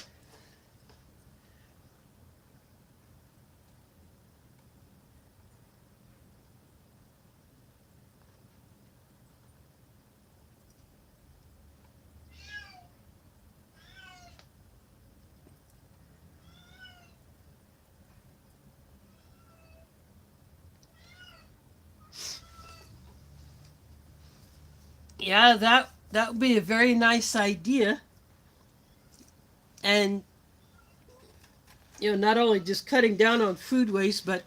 Yeah, that would be a very nice idea. And not only just cutting down on food waste, but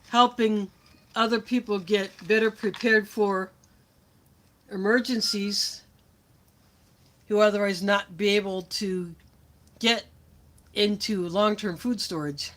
helping other people get better prepared for emergencies who otherwise not be able to get into long-term food storage.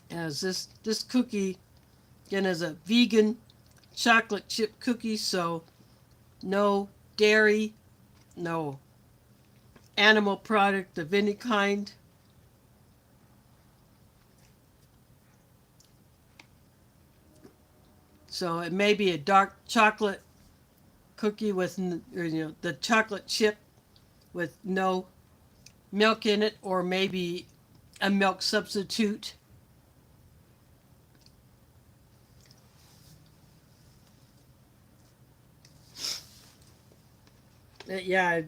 As this cookie again is a vegan chocolate chip cookie, so no dairy, no animal product of any kind. So it may be a dark chocolate cookie with the chocolate chip with no milk in it, or maybe a milk substitute. Yeah,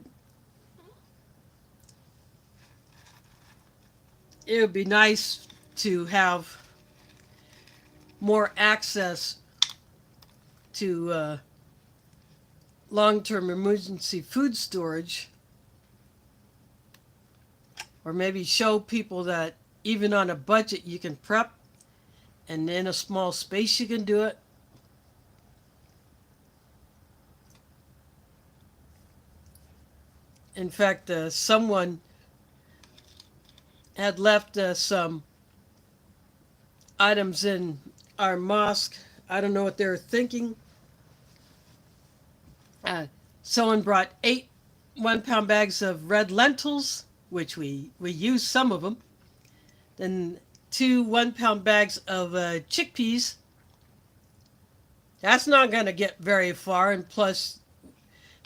it would be nice to have more access to long-term emergency food storage, or maybe show people that even on a budget you can prep, and in a small space you can do it. In fact, someone had left some items in our mosque. I don't know what they were thinking. Someone brought 8 1-pound bags of red lentils, which we used some of them. Then 2 1-pound bags of chickpeas. That's not going to get very far, and plus,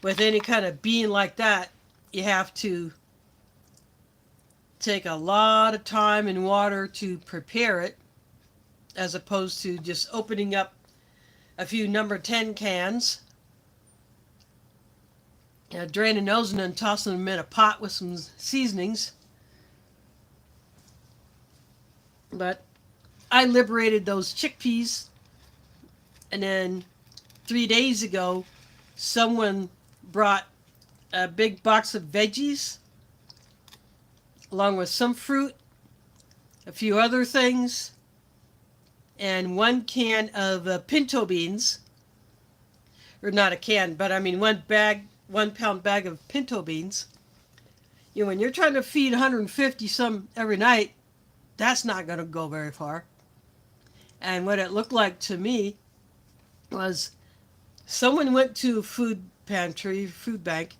with any kind of bean like that, you have to take a lot of time and water to prepare it, as opposed to just opening up a few number 10 cans, draining those and then tossing them in a pot with some seasonings. But I liberated those chickpeas, and then 3 days ago someone brought a big box of veggies along with some fruit, a few other things, and 1 can of pinto beans. Or not a can, but I mean 1 pound bag of pinto beans. When you're trying to feed 150 some every night, that's not going to go very far. And what it looked like to me was someone went to a food pantry, food bank,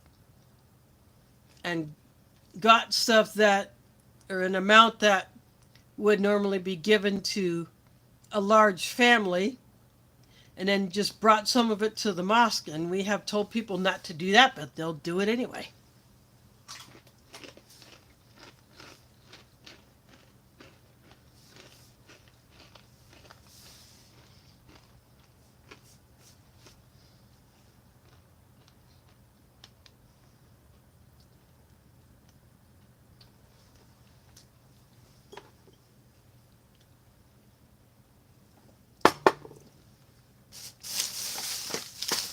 and got stuff that, or an amount that would normally be given to a large family, and then just brought some of it to the mosque. And we have told people not to do that, but they'll do it anyway.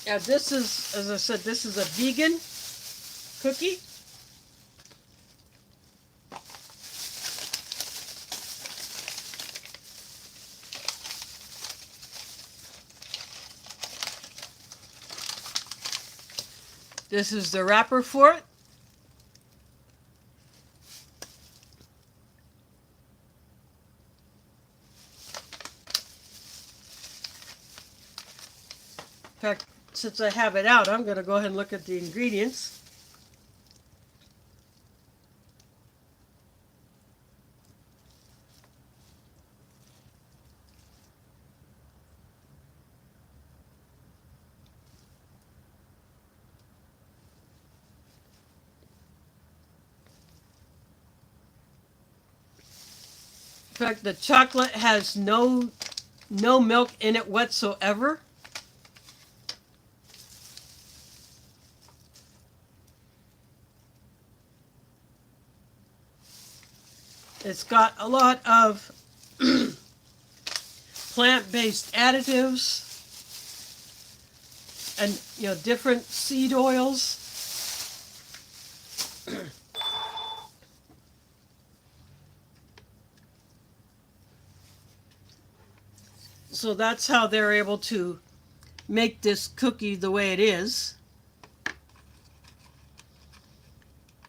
Now this is, as I said, this is a vegan cookie. This is the wrapper for it. In fact, since I have it out, I'm going to go ahead and look at the ingredients. In fact, the chocolate has no milk in it whatsoever. It's got a lot of plant-based additives and different seed oils. So that's how they're able to make this cookie the way it is.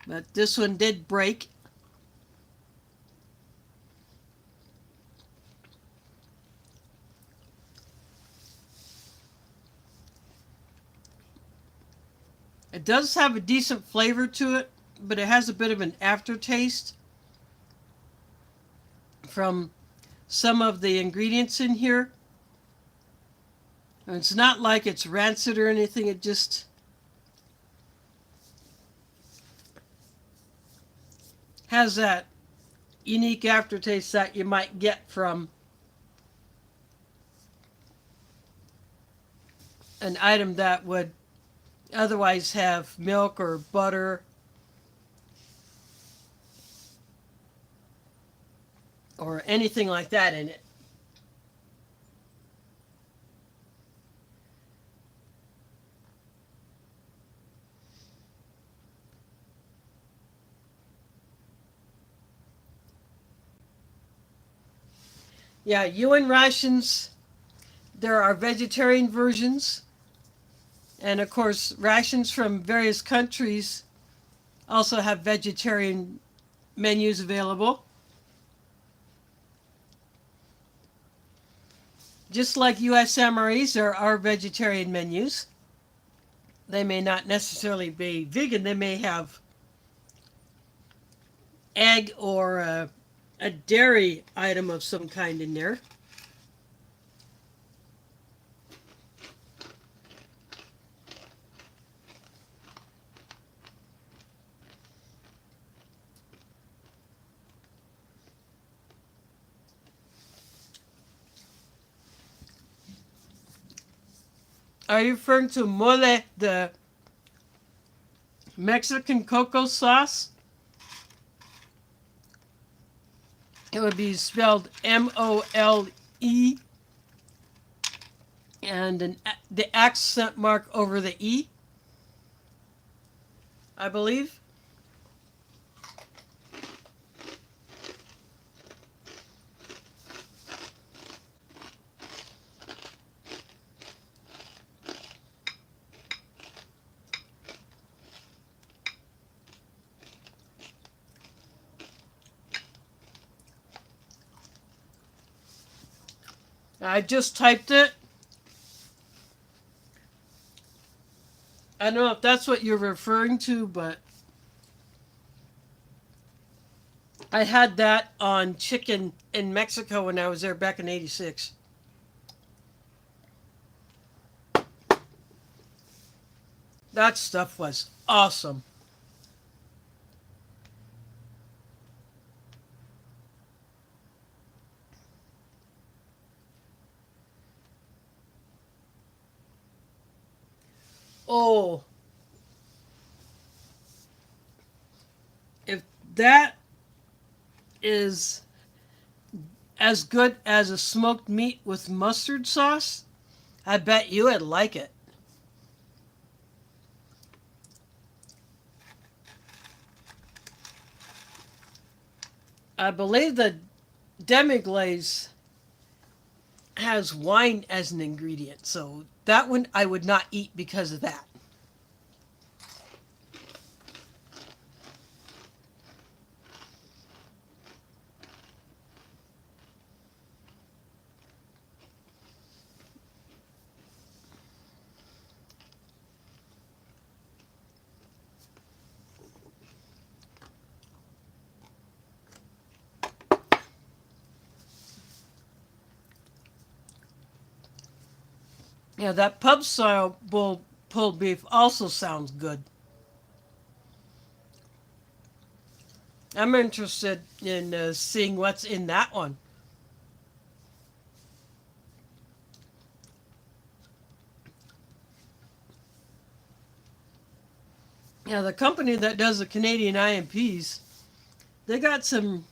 But this one did break. It does have a decent flavor to it, but it has a bit of an aftertaste from some of the ingredients in here. And it's not like it's rancid or anything, it just has that unique aftertaste that you might get from an item that would otherwise have milk or butter or anything like that in it. Yeah, UN rations, there are vegetarian versions. And of course, rations from various countries also have vegetarian menus available. Just like USMREs, there are vegetarian menus. They may not necessarily be vegan, they may have egg or a dairy item of some kind in there. Are you referring to mole, the Mexican cocoa sauce? It would be spelled M-O-L-E and the accent mark over the E, I believe. I just typed it. I don't know if that's what you're referring to, but I had that on chicken in Mexico when I was there back in '86. That stuff was awesome. Oh, if that is as good as a smoked meat with mustard sauce, I bet you would like it. I believe the demi-glace has wine as an ingredient, so that one I would not eat because of that. Yeah, that pub style pulled beef also sounds good. I'm interested in seeing what's in that one. Yeah, the company that does the Canadian IMPs, they got some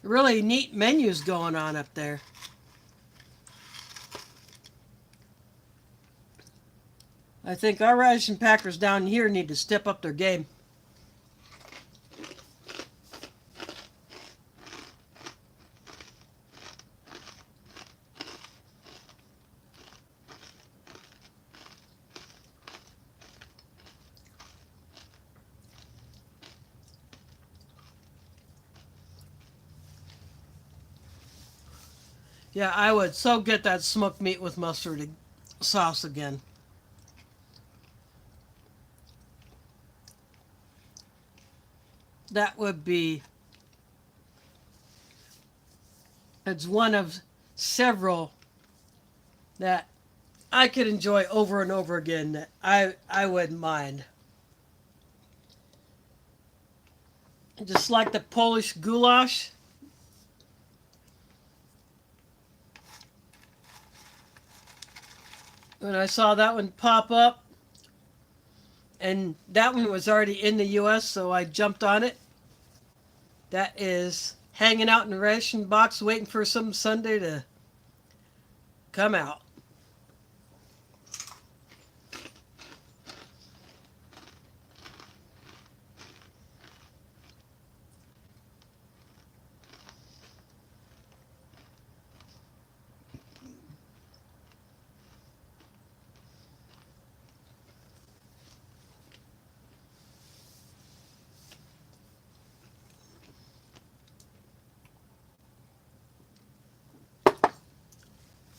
really neat menus going on up there. I think our ration packers down here need to step up their game. Yeah, I would so get that smoked meat with mustard sauce again. That would be, it's one of several that I could enjoy over and over again that I wouldn't mind. Just like the Polish goulash. When I saw that one pop up, and that one was already in the US, so I jumped on it. That is hanging out in the ration box waiting for some Sunday to come out.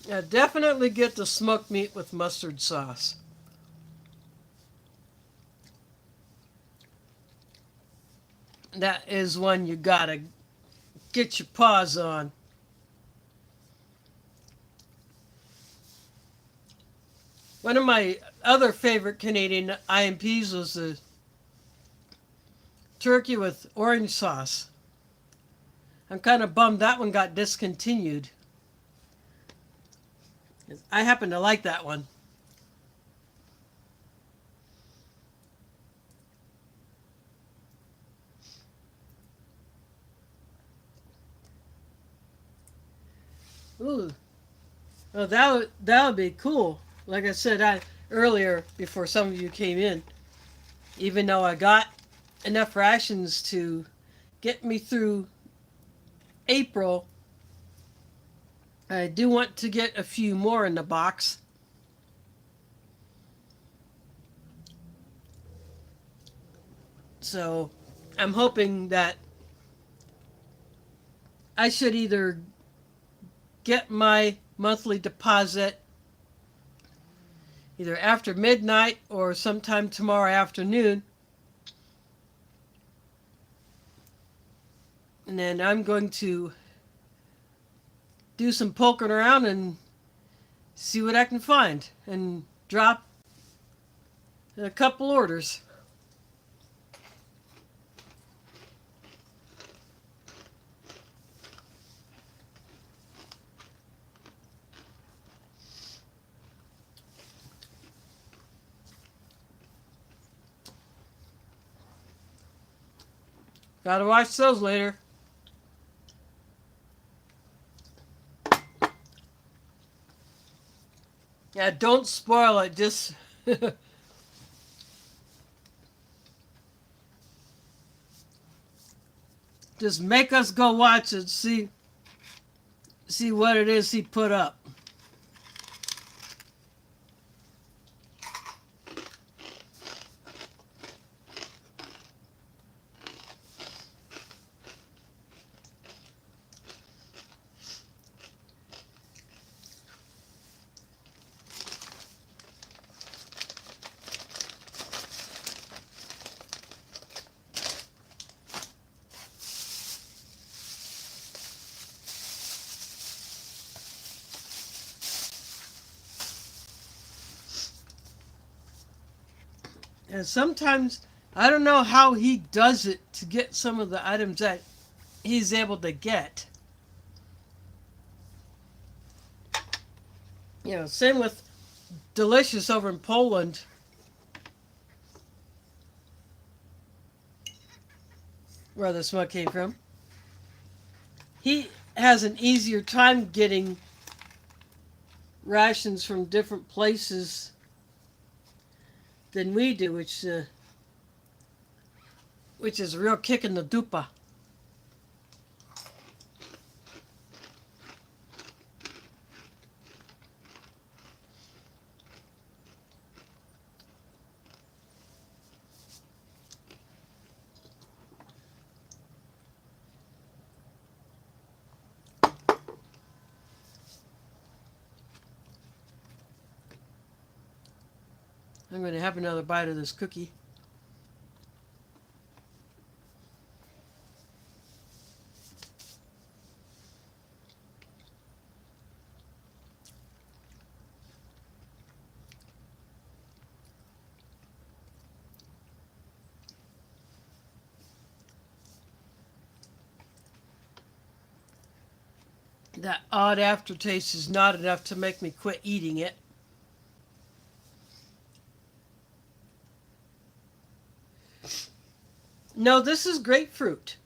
Yeah, definitely get the smoked meat with mustard sauce. That is one you gotta get your paws on. One of my other favorite Canadian IMPs was the turkey with orange sauce. I'm kind of bummed that one got discontinued. I happen to like that one. Ooh, oh, that would be cool. Like I said earlier before some of you came in, even though I got enough rations to get me through April, I do want to get a few more in the box. So I'm hoping that I should either get my monthly deposit either after midnight or sometime tomorrow afternoon. And then I'm going to do some poking around and see what I can find and drop A couple orders. Gotta watch those later. Yeah, don't spoil it. Just make us go watch it. See what it is he put up. And sometimes I don't know how he does it to get some of the items that he's able to get. Same with Delicious over in Poland. Where the smoke came from. He has an easier time getting rations from different places than we do, which is a real kick in the dupa. I'm going to have another bite of this cookie. That odd aftertaste is not enough to make me quit eating it. No, this is grapefruit.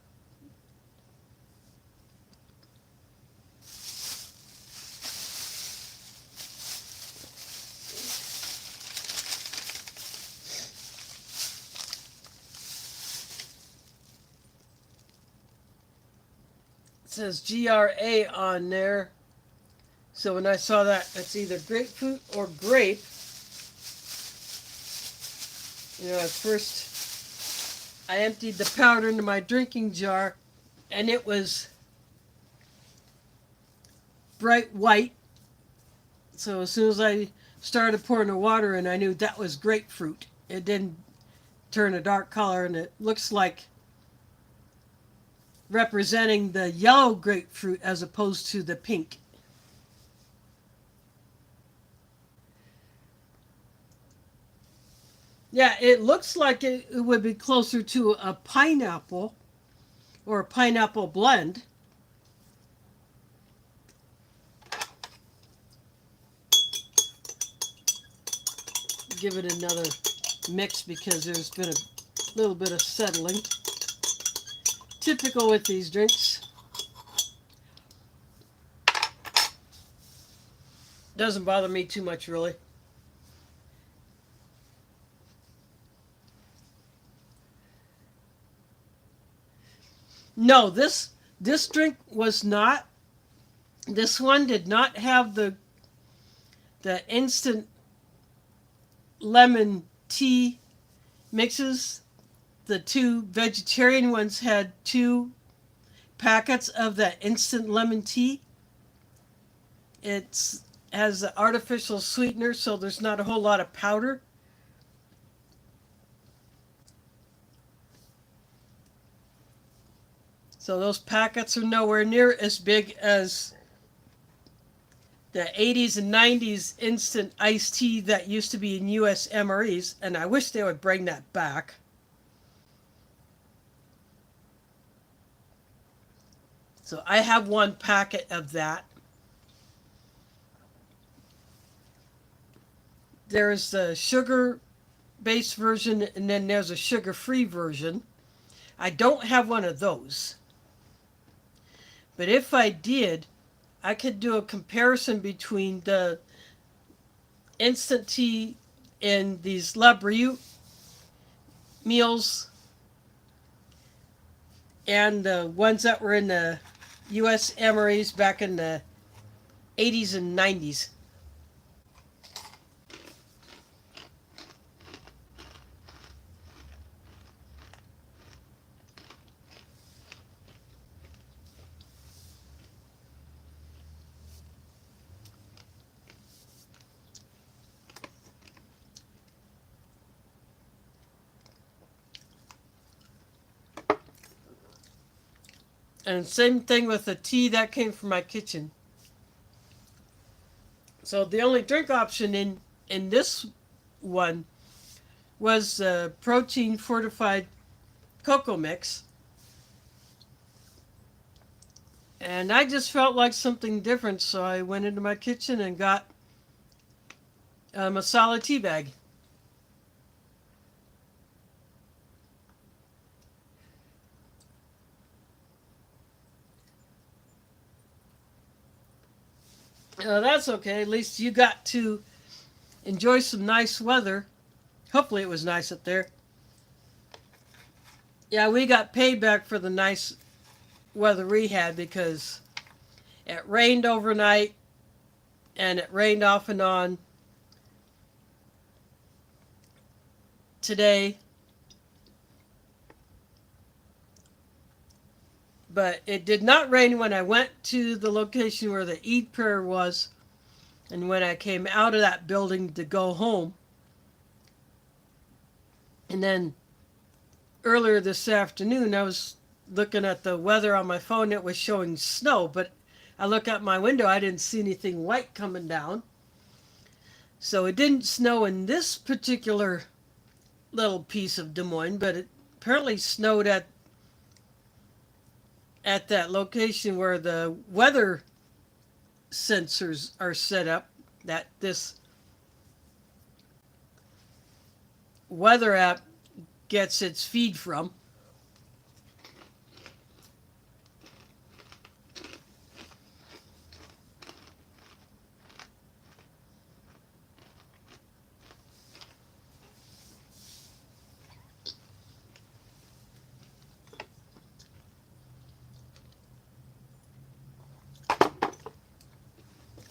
It says GRA on there. So when I saw that, it's either grapefruit or grape. At first I emptied the powder into my drinking jar and it was bright white. So as soon as I started pouring the water in, I knew that was grapefruit. It didn't turn a dark color, and it looks like representing the yellow grapefruit as opposed to the pink. Yeah, it looks like it would be closer to a pineapple or a pineapple blend. Give it another mix because there's been a little bit of settling. Typical with these drinks. Doesn't bother me too much, really. No, this drink was not. This one did not have the instant lemon tea mixes. The two vegetarian ones had 2 packets of that instant lemon tea. It has the artificial sweetener, so there's not a whole lot of powder. So those packets are nowhere near as big as the 80s and 90s instant iced tea that used to be in US MREs, and I wish they would bring that back. So I have one packet of that. There's the sugar based version, and then there's a sugar free version. I don't have one of those. But if I did, I could do a comparison between the instant tea in these LaBeiute meals and the ones that were in the US MREs back in the 80s and 90s. And same thing with the tea that came from my kitchen. So the only drink option in this one was protein fortified cocoa mix. And I just felt like something different, so I went into my kitchen and got a masala tea bag. That's okay. At least you got to enjoy some nice weather. Hopefully it was nice up there. Yeah, we got payback for the nice weather we had because it rained overnight and it rained off and on today. But it did not rain when I went to the location where the Eid prayer was and when I came out of that building to go home. And then earlier this afternoon, I was looking at the weather on my phone. It was showing snow, but I look out my window, I didn't see anything white coming down. So it didn't snow in this particular little piece of Des Moines, but it apparently snowed at that location where the weather sensors are set up, that this weather app gets its feed from.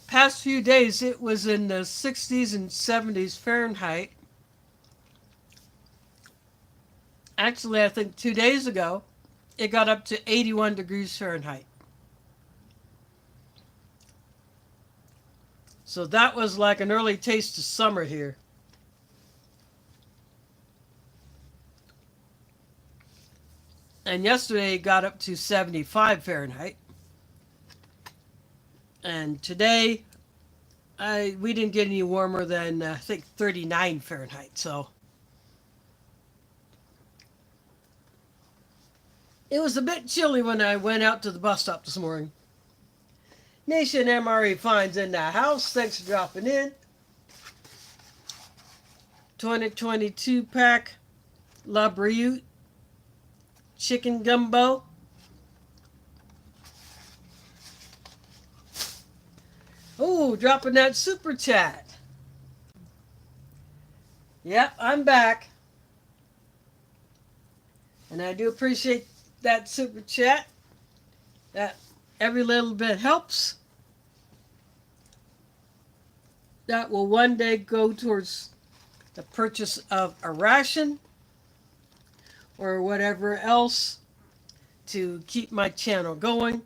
Past few days it was in the 60s and 70s Fahrenheit. Actually, I think 2 days ago it got up to 81 degrees Fahrenheit. So that was like an early taste of summer here. And yesterday it got up to 75 Fahrenheit. And today we didn't get any warmer than I think 39 Fahrenheit. So it was a bit chilly when I went out to the bus stop this morning. Nation MRE Finds in the house. Thanks for dropping in. 2022 pack LaBeiute chicken gumbo. Oh, dropping that super chat. Yep, I'm back. And I do appreciate that super chat. That every little bit helps. That will one day go towards the purchase of a ration or whatever else to keep my channel going.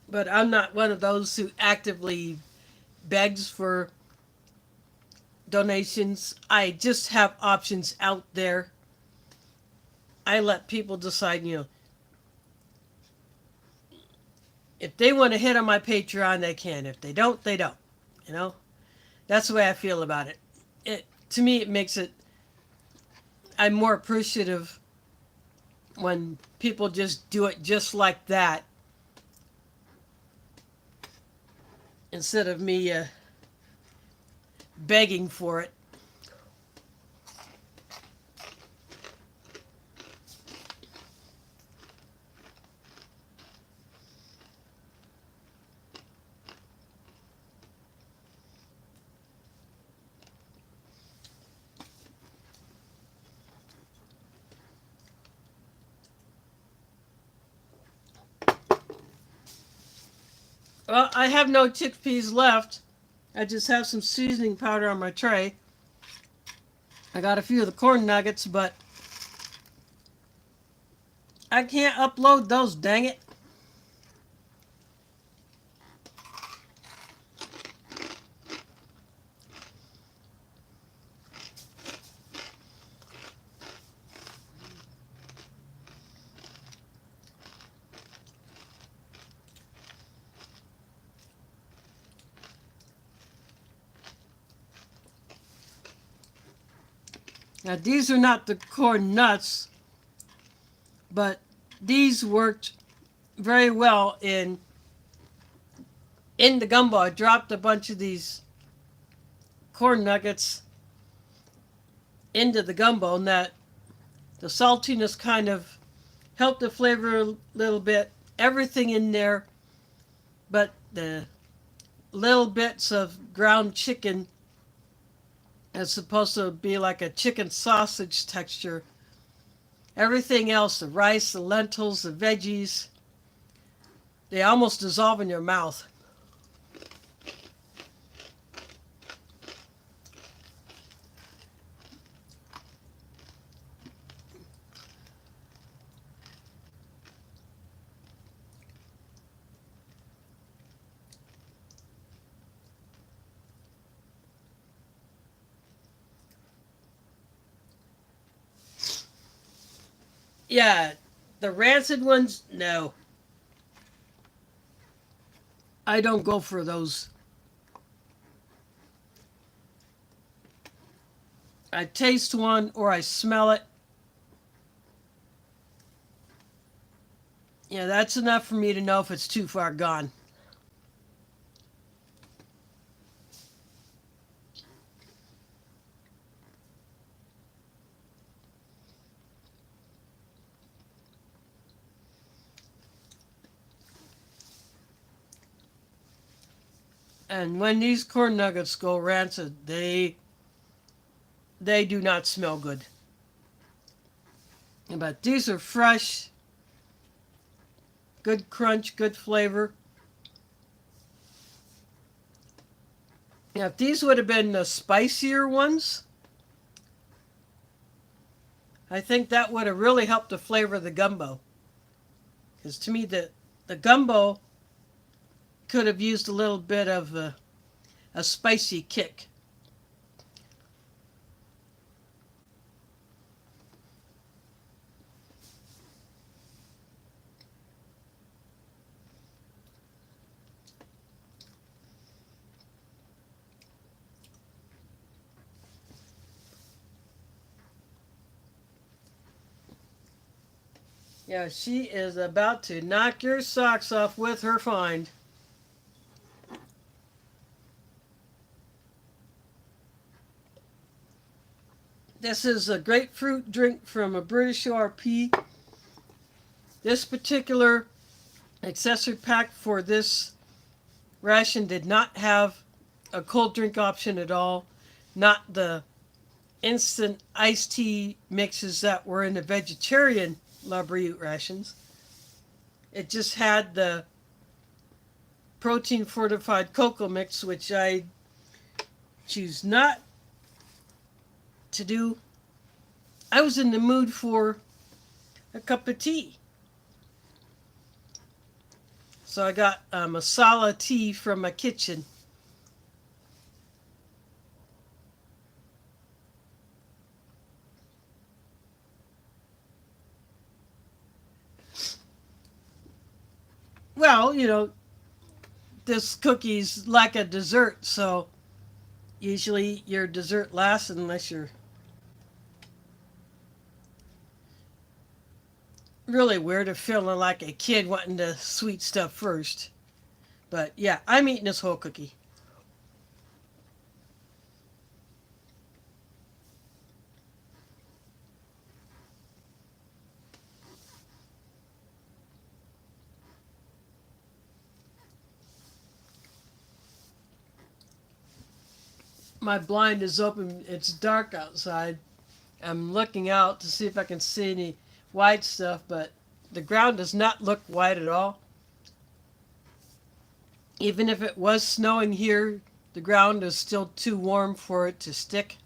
But I'm not one of those who actively begs for donations. I just have options out there. I let people decide, if they want to hit on my Patreon, they can. If they don't, they don't. You know, that's the way I feel about it. To me, it makes it. I'm more appreciative when people just do it just like that, instead of me begging for it. Well, I have no chickpeas left. I just have some seasoning powder on my tray. I got a few of the corn nuggets, but I can't upload those, dang it. Now, these are not the corn nuts, but these worked very well in the gumbo. I dropped a bunch of these corn nuggets into the gumbo, and that the saltiness kind of helped the flavor a little bit. Everything in there, but the little bits of ground chicken is supposed to be like a chicken sausage texture. Everything else, the rice, the lentils, the veggies, they almost dissolve in your mouth. Yeah, the rancid ones, no. I don't go for those. I taste one or I smell it. Yeah, that's enough for me to know if it's too far gone. And when these corn nuggets go rancid, they do not smell good. But these are fresh, good crunch, good flavor. Now, if these would have been the spicier ones, I think that would have really helped to flavor the gumbo. Because to me, the gumbo could have used a little bit of a spicy kick. Yeah, she is about to knock your socks off with her find. This is a grapefruit drink from a British RP. This particular accessory pack for this ration did not have a cold drink option at all. Not the instant iced tea mixes that were in the vegetarian LaBeiute rations. It just had the protein fortified cocoa mix, which I choose not to do. I was in the mood for a cup of tea. So I got masala tea from my kitchen. Well, this cookie's like a dessert, so usually your dessert lasts unless you're really weird or feeling like a kid wanting the sweet stuff first. But yeah, I'm eating this whole cookie. My blind is open. It's dark outside. I'm looking out to see if I can see any white stuff, but the ground does not look white at all. Even if it was snowing here, the ground is still too warm for it to stick.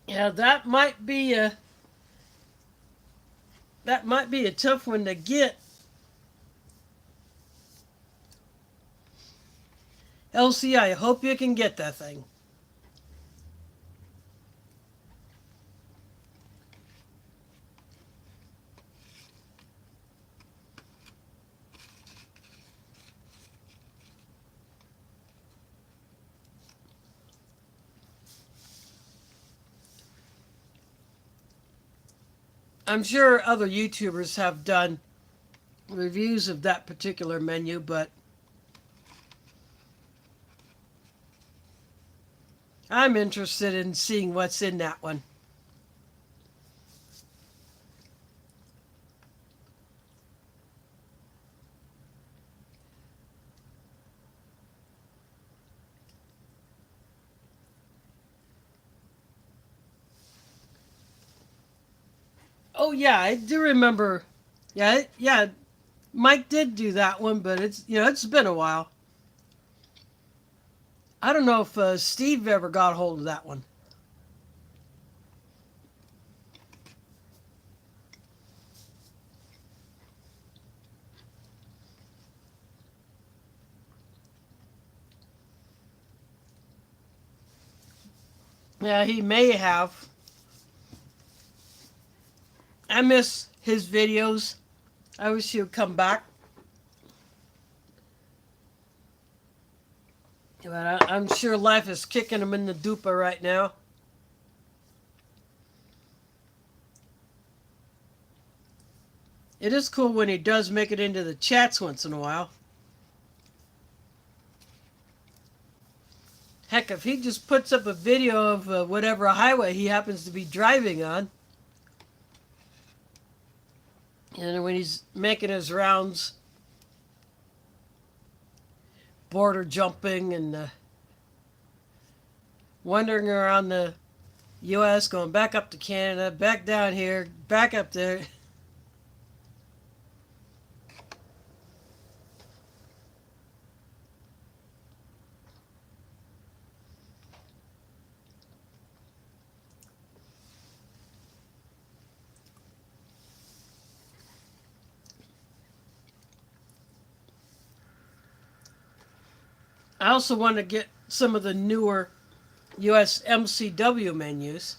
Yeah, that might be a tough one to get. LC, I hope you can get that thing. I'm sure other YouTubers have done reviews of that particular menu, but I'm interested in seeing what's in that one. Oh yeah, I do remember. Yeah, Mike did do that one, but it's been a while. I don't know if Steve ever got hold of that one. Yeah, he may have. I miss his videos. I wish he would come back. But I'm sure life is kicking him in the dupa right now. It is cool when he does make it into the chats once in a while. Heck, if he just puts up a video of whatever highway he happens to be driving on, and when he's making his rounds, border jumping and wandering around the U.S., going back up to Canada, back down here, back up there. I also want to get some of the newer U.S. MCW menus.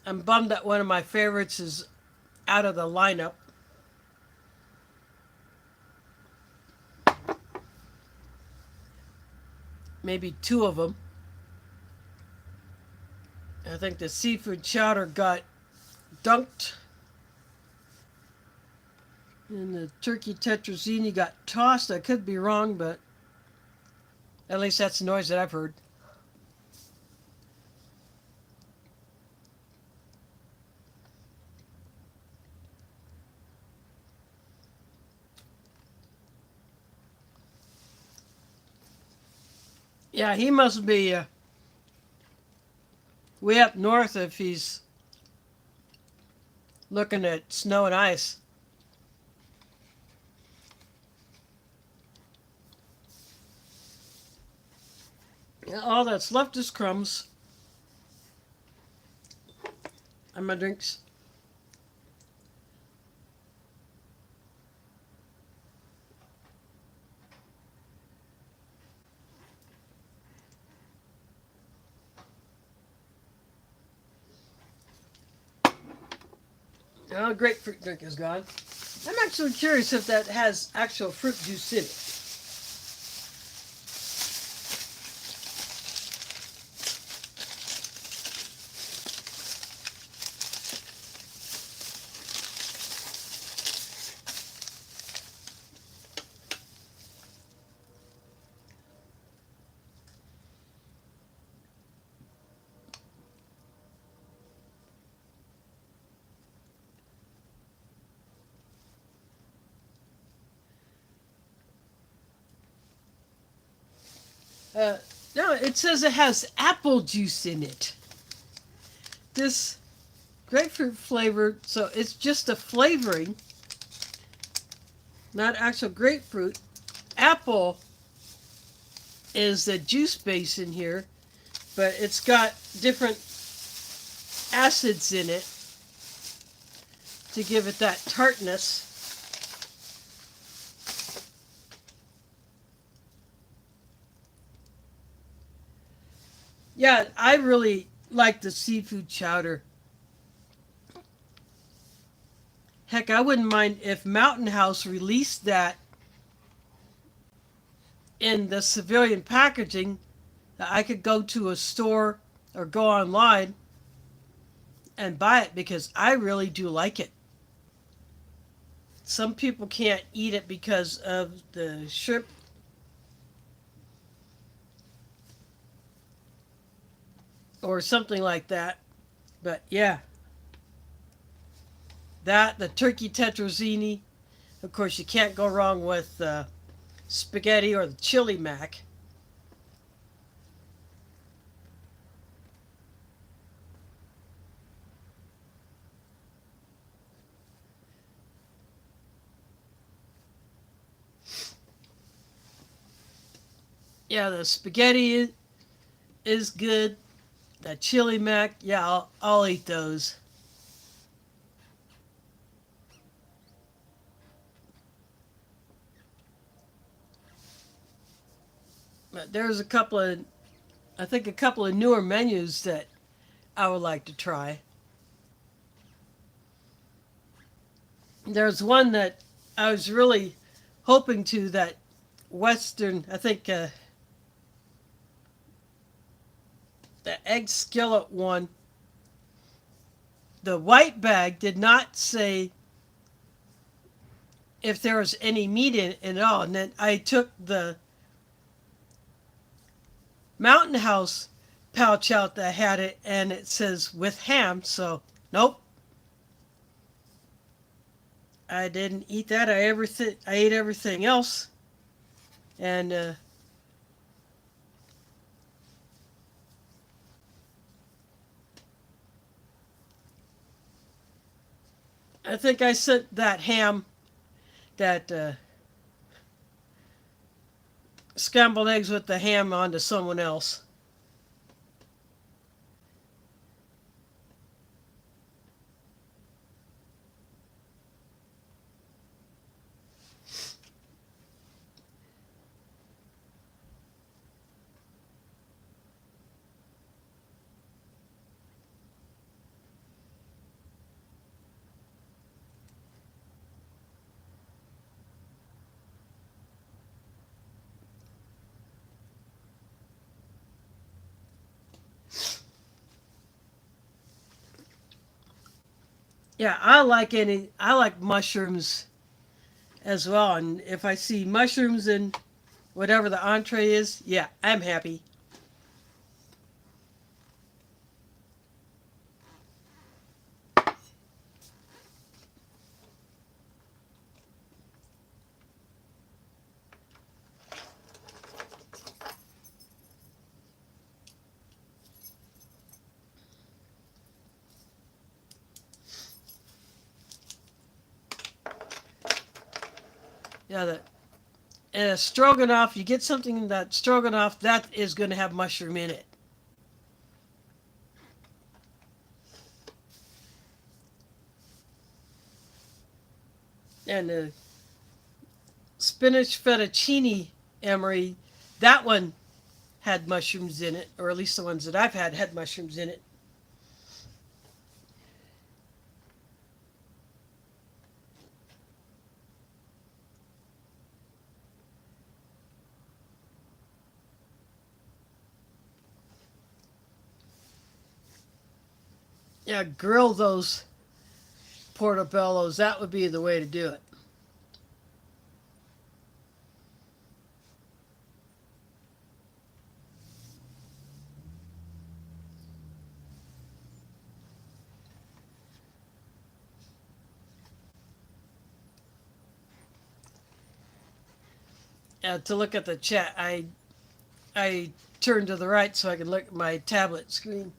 I'm bummed that one of my favorites is out of the lineup. Maybe two of them. I think the seafood chowder got dunked. And the turkey tetrazzini got tossed. I could be wrong, but at least that's the noise that I've heard. Yeah, he must be way up north if he's looking at snow and ice. All that's left is crumbs. And my drinks. Oh, grapefruit drink is gone. I'm actually curious if that has actual fruit juice in it. No, it says it has apple juice in it. This grapefruit flavor, so it's just a flavoring, not actual grapefruit. Apple is the juice base in here, but it's got different acids in it to give it that tartness. Yeah, I really like the seafood chowder. Heck, I wouldn't mind if Mountain House released that in the civilian packaging. That I could go to a store or go online and buy it because I really do like it. Some people can't eat it because of the shrimp or something like that. But yeah, that, the turkey tetrazzini. Of course, you can't go wrong with spaghetti or the chili mac. Yeah, the spaghetti is good. The chili mac, yeah, I'll eat those. But there's a couple of, I think a couple of newer menus that I would like to try. There's one that I was really hoping to, that Western, I think the egg skillet one. The white bag did not say if there was any meat in it at all. And then I took the Mountain House pouch out that had it, and it says with ham. So nope, I didn't eat that. I ate everything else, and I think I sent that ham, that scrambled eggs with the ham, on to someone else. Yeah, I like mushrooms as well, and if I see mushrooms in whatever the entree is, yeah, I'm happy. Yeah, And a stroganoff, you get something that stroganoff that is going to have mushroom in it. And the spinach fettuccine emery, that one had mushrooms in it, or at least the ones that I've had mushrooms in it. Yeah, grill those portobellos. That would be the way to do it. To look at the chat, I turned to the right so I can look at my tablet screen.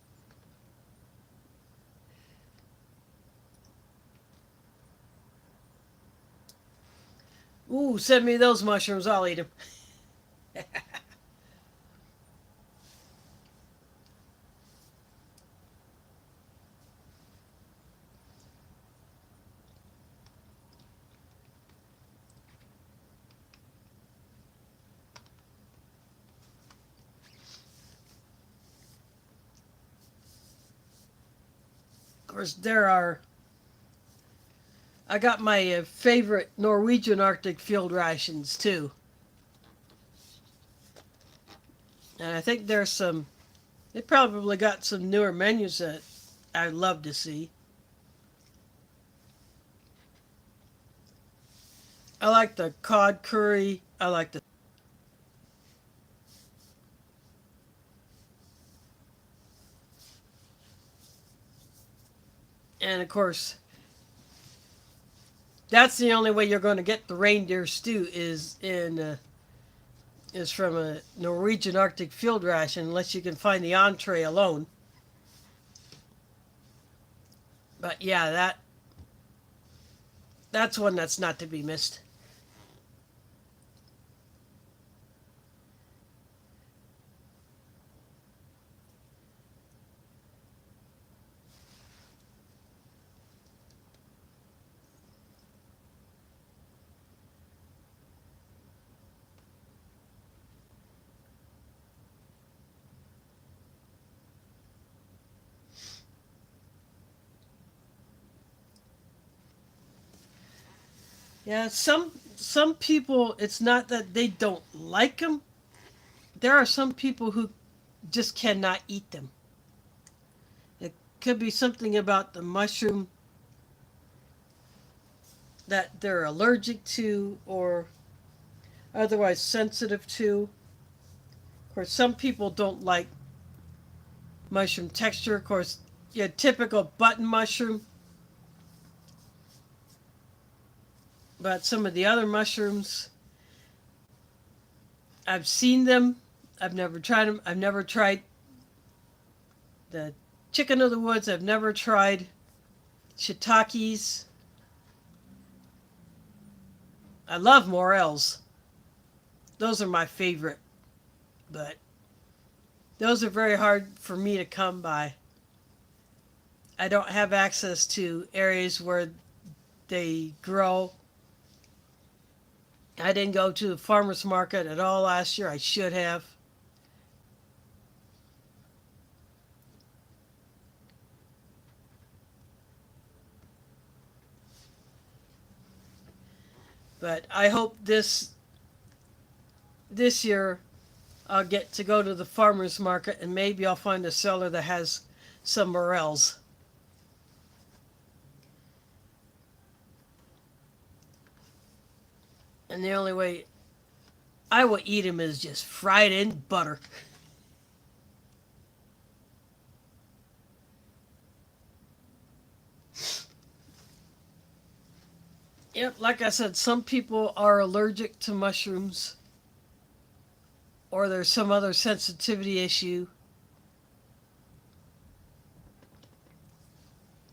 Ooh, send me those mushrooms. I'll eat them. Of course, I got my favorite Norwegian Arctic field rations too. And I think they probably got some newer menus that I'd love to see. I like the cod curry. I like the. And of course, that's the only way you're going to get the reindeer stew is from a Norwegian Arctic field ration, unless you can find the entree alone. But yeah, that's one that's not to be missed. Yeah, some people, it's not that they don't like them. There are some people who just cannot eat them. It could be something about the mushroom that they're allergic to or otherwise sensitive to. Of course, some people don't like mushroom texture. Of course, your typical button mushroom, but some of the other mushrooms, I've seen them. I've never tried them. I've never tried the chicken of the woods. I've never tried shiitakes. I love morels. Those are my favorite, but those are very hard for me to come by. I don't have access to areas where they grow. I didn't go to the farmer's market at all last year. I should have. But I hope this year I'll get to go to the farmer's market and maybe I'll find a seller that has some morels. And the only way I will eat them is just fried in butter. Yep, like I said, some people are allergic to mushrooms or there's some other sensitivity issue.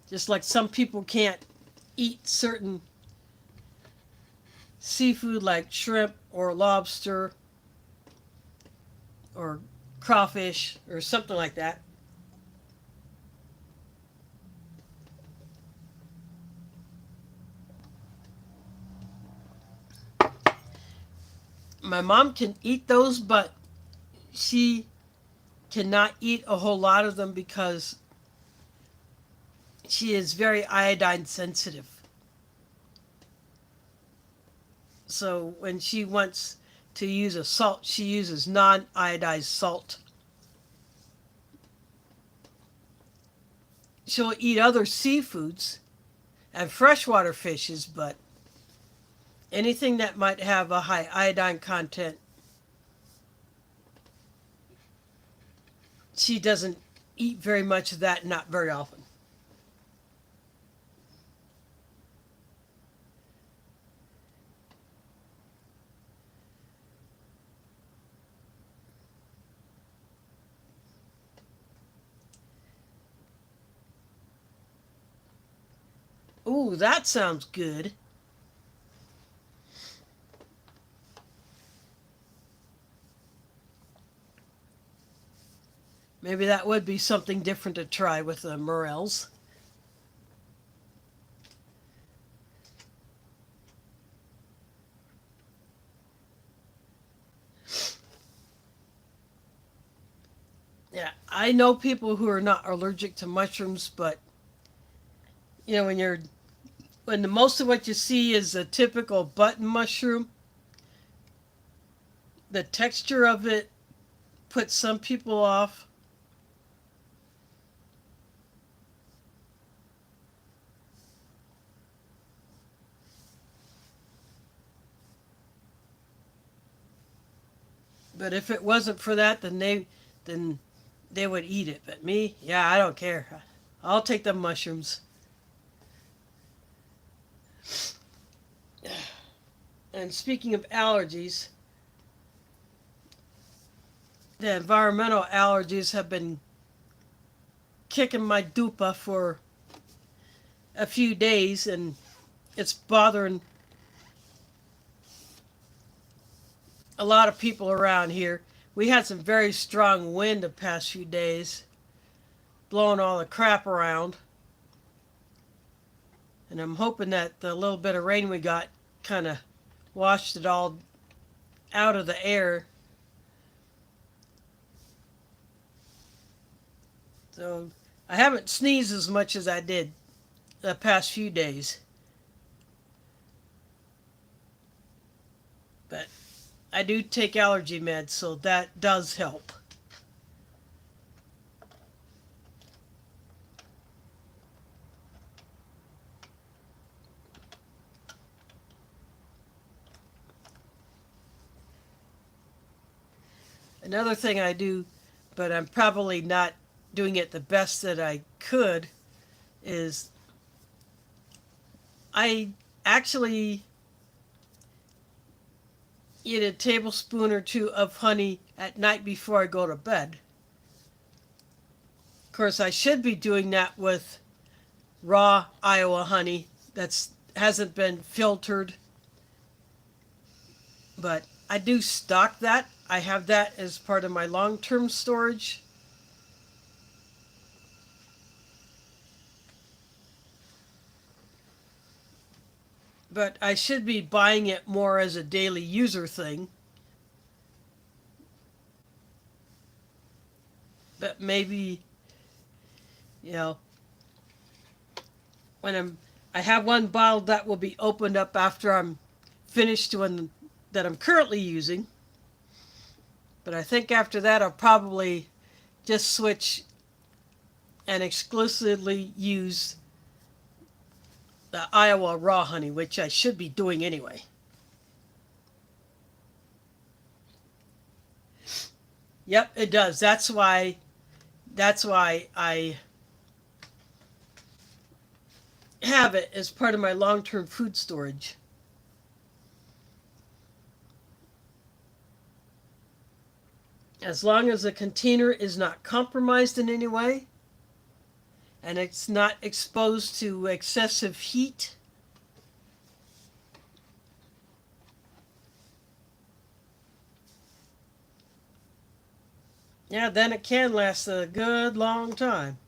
Just like some people can't eat certain seafood like shrimp or lobster or crawfish or something like that. My mom can eat those, but she cannot eat a whole lot of them because she is very iodine sensitive. So when she wants to use a salt, she uses non-iodized salt. She'll eat other seafoods and freshwater fishes, but anything that might have a high iodine content, she doesn't eat very much of that, not very often. Ooh, that sounds good. Maybe that would be something different to try with the morels. Yeah, I know people who are not allergic to mushrooms, but when the most of what you see is a typical button mushroom, the texture of it puts some people off. But if it wasn't for that, then they would eat it. But me, yeah, I don't care. I'll take the mushrooms. And speaking of allergies, the environmental allergies have been kicking my dupa for a few days, and it's bothering a lot of people around here. We had some very strong wind the past few days, blowing all the crap around. And I'm hoping that the little bit of rain we got kind of washed it all out of the air. So I haven't sneezed as much as I did the past few days. But I do take allergy meds, so that does help. Another thing I do, but I'm probably not doing it the best that I could, is I actually eat a tablespoon or two of honey at night before I go to bed. Of course, I should be doing that with raw Iowa honey that hasn't been filtered, but I do stock that. I have that as part of my long-term storage. But I should be buying it more as a daily user thing. But maybe, you know, I have one bottle that will be opened up after I'm finished one that I'm currently using. But I think after that I'll probably just switch and exclusively use the Iowa raw honey, which I should be doing anyway. Yep, it does. That's why I have it as part of my long-term food storage. As long as the container is not compromised in any way and it's not exposed to excessive heat, Yeah, then it can last a good long time.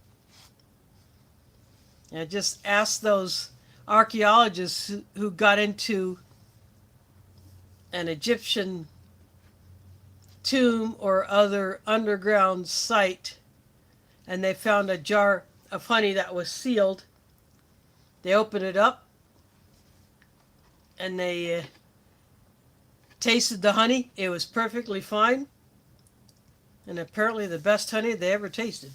And just ask those archaeologists who got into an Egyptian tomb or other underground site and they found a jar of honey that was sealed. They opened it up and they tasted the honey. It was perfectly fine and apparently the best honey they ever tasted.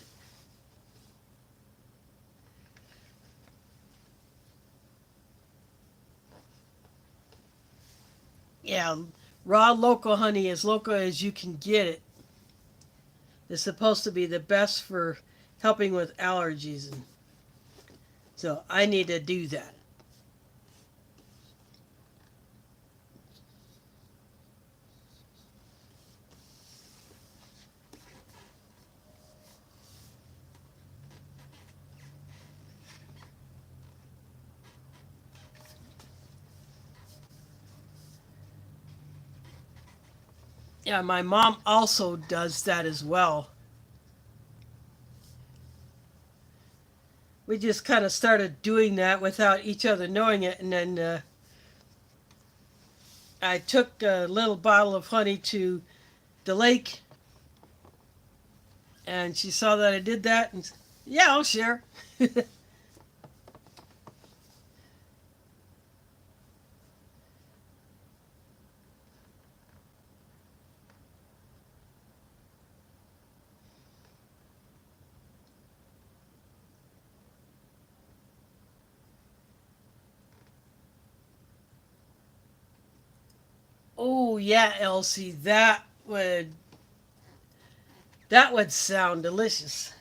Yeah, raw local honey, as local as you can get it, is supposed to be the best for helping with allergies. And so I need to do that. Yeah, my mom also does that as well. We just kind of started doing that without each other knowing it, and then I took a little bottle of honey to the lake, and she saw that I did that, and yeah, I'll share. Oh yeah, Elsie, that would sound delicious.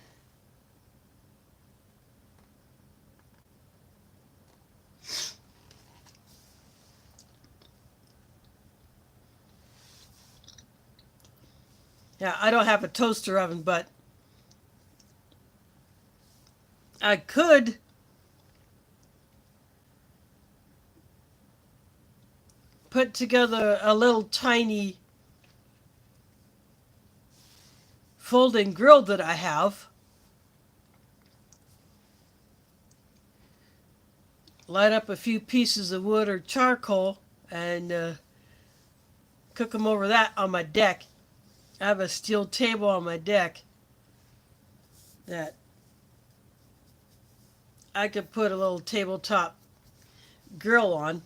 Yeah, I don't have a toaster oven, but I could put together a little tiny folding grill that I have. Light up a few pieces of wood or charcoal and cook them over that on my deck. I have a steel table on my deck that I could put a little tabletop grill on.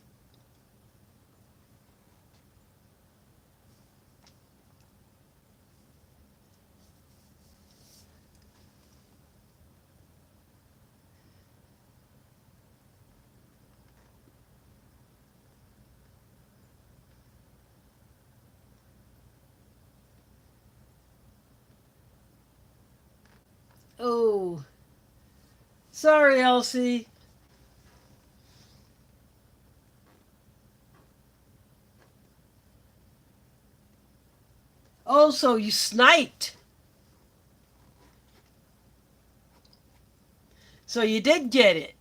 Oh, sorry, Elsie. Oh, so you sniped. So you did get it.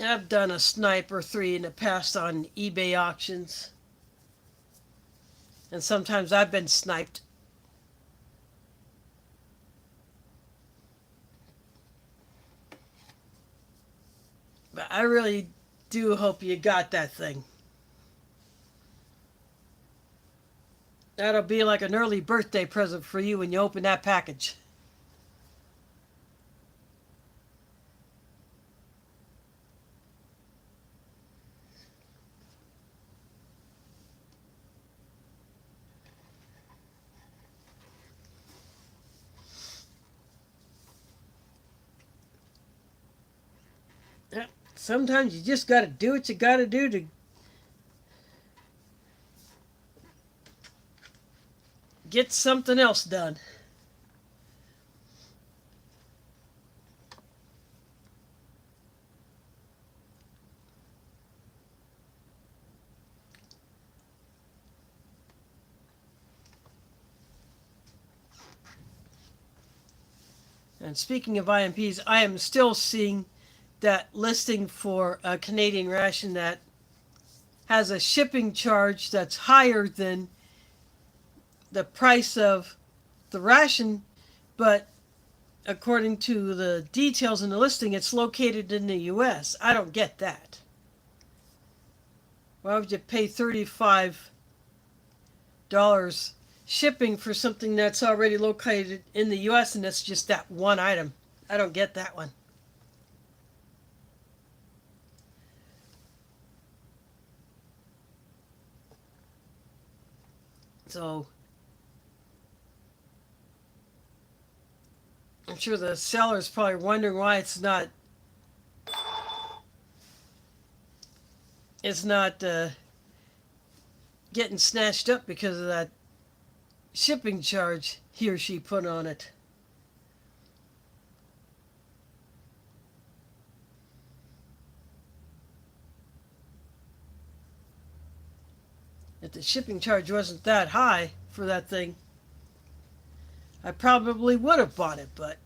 I've done a snipe or three in the past on eBay auctions. And sometimes I've been sniped. But I really do hope you got that thing. That'll be like an early birthday present for you when you open that package. Sometimes you just got to do what you got to do to get something else done. And speaking of IMPs, I am still seeing that listing for a Canadian ration that has a shipping charge that's higher than the price of the ration, but according to the details in the listing, it's located in the U.S. I don't get that. Why would you pay $35 shipping for something that's already located in the U.S. and it's just that one item? I don't get that one. So I'm sure the seller's probably wondering why it's not getting snatched up because of that shipping charge he or she put on it. If the shipping charge wasn't that high for that thing, I probably would have bought it, but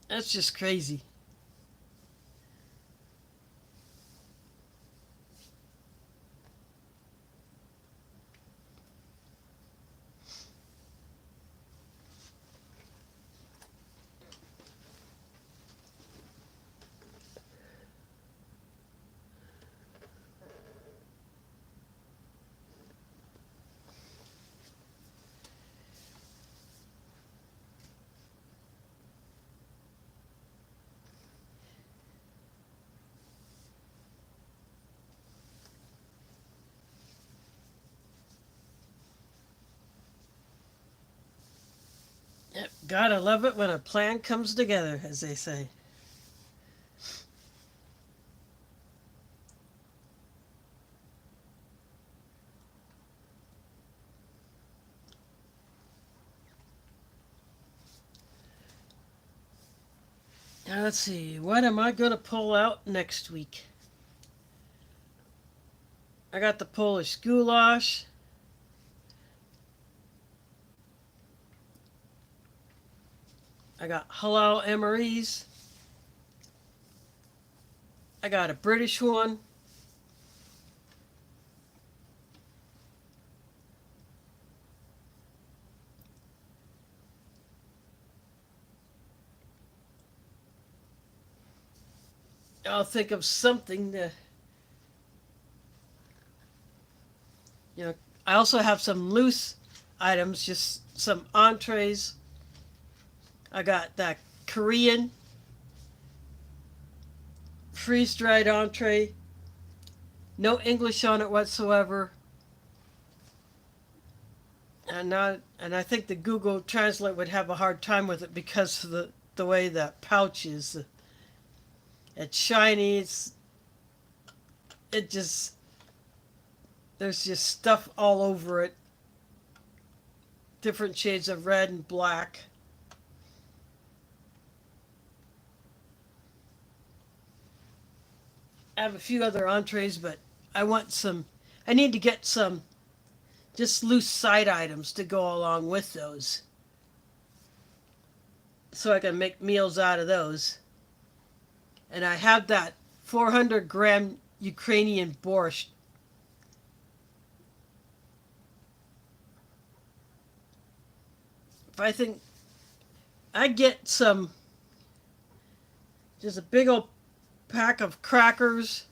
that's just crazy. Yep, gotta love it when a plan comes together, as they say. Now let's see, what am I going to pull out next week? I got the Polish goulash. I got halal MREs. I got a British one. I'll think of something to, I also have some loose items, just some entrees. I got that Korean freeze-dried entree. No English on it whatsoever. And I think the Google Translate would have a hard time with it because of the way that pouch is. It's shiny. There's just stuff all over it. Different shades of red and black. I have a few other entrees, but I need to get some just loose side items to go along with those. So I can make meals out of those. And I have that 400-gram Ukrainian borscht. If I think I get just a big old pack of crackers,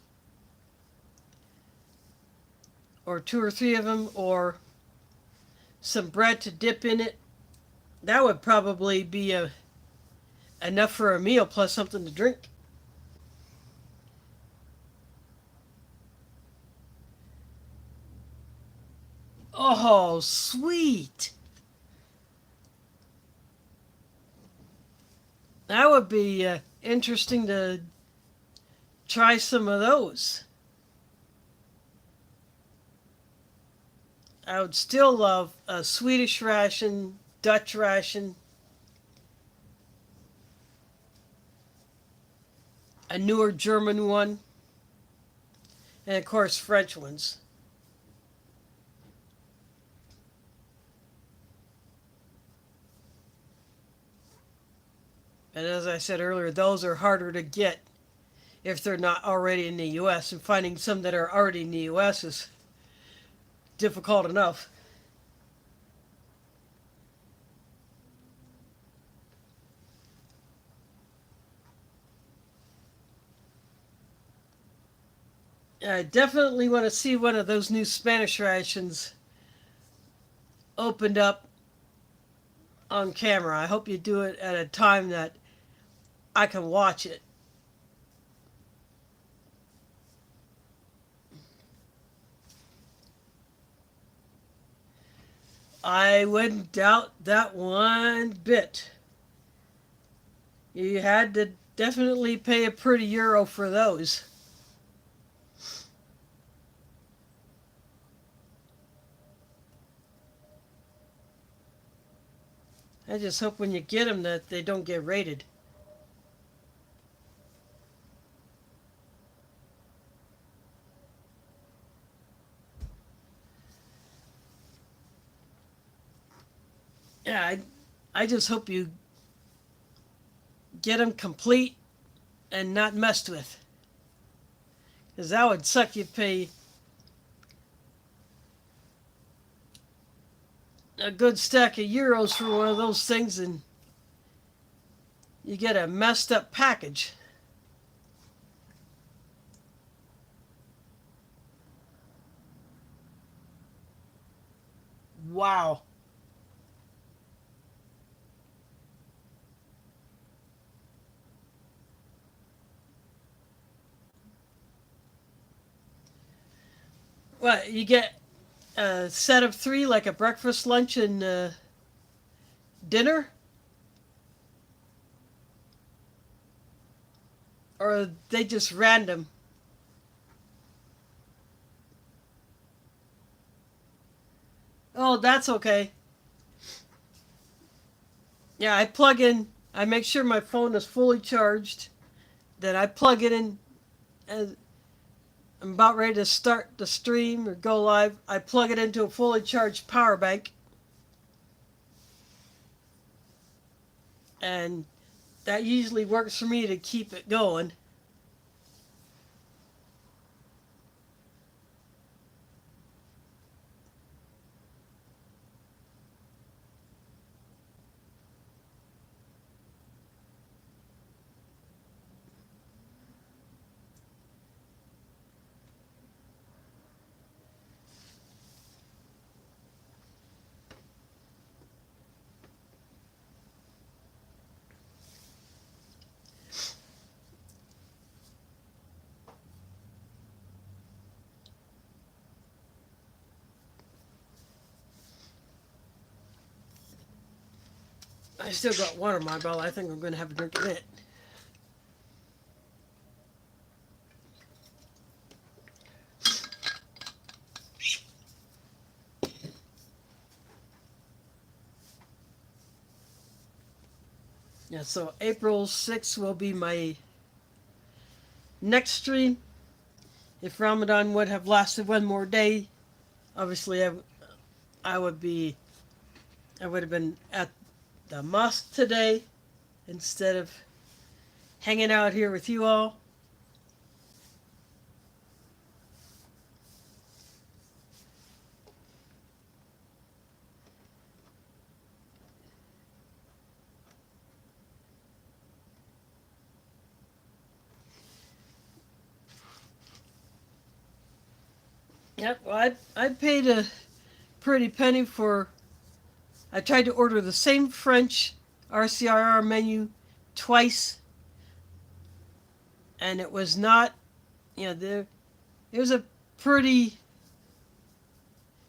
or 2 or 3 of them, or some bread to dip in it, that would probably be enough for a meal plus something to drink. Oh, sweet. That would be interesting to try some of those. I would still love a Swedish ration, Dutch ration, a newer German one, and of course French ones. And as I said earlier, those are harder to get if they're not already in the U.S. And finding some that are already in the U.S. is difficult enough. I definitely want to see one of those new Spanish rations opened up on camera. I hope you do it at a time that I can watch it. I wouldn't doubt that one bit. You had to definitely pay a pretty euro for those. I just hope when you get them that they don't get raided. Yeah, I just hope you get them complete and not messed with. Because that would suck. You pay a good stack of euros for one of those things and you get a messed up package. Wow. What, you get a set of three, like a breakfast, lunch, and dinner? Or are they just random? Oh, that's okay. Yeah, I make sure my phone is fully charged. Then I plug it in as I'm about ready to start the stream or go live. I plug it into a fully charged power bank. And that usually works for me to keep it going. I still got water in my bottle. I think I'm going to have a drink of it. Yeah, so April 6th will be my next stream. If Ramadan would have lasted one more day, obviously I would have been at the mosque today instead of hanging out here with you all. Yep, well, I paid a pretty penny for. I tried to order the same French RCRR menu twice, and it was not. There. It was a pretty,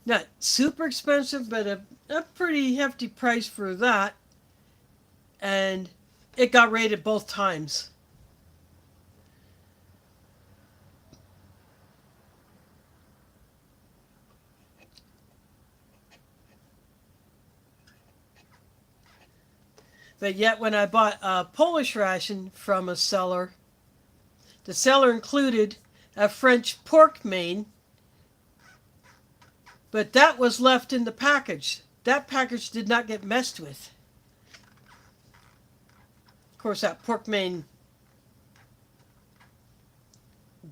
not super expensive, but a pretty hefty price for that, and it got rated both times. But yet, when I bought a Polish ration from a seller, the seller included a French pork main, but that was left in the package. That package did not get messed with. Of course, that pork main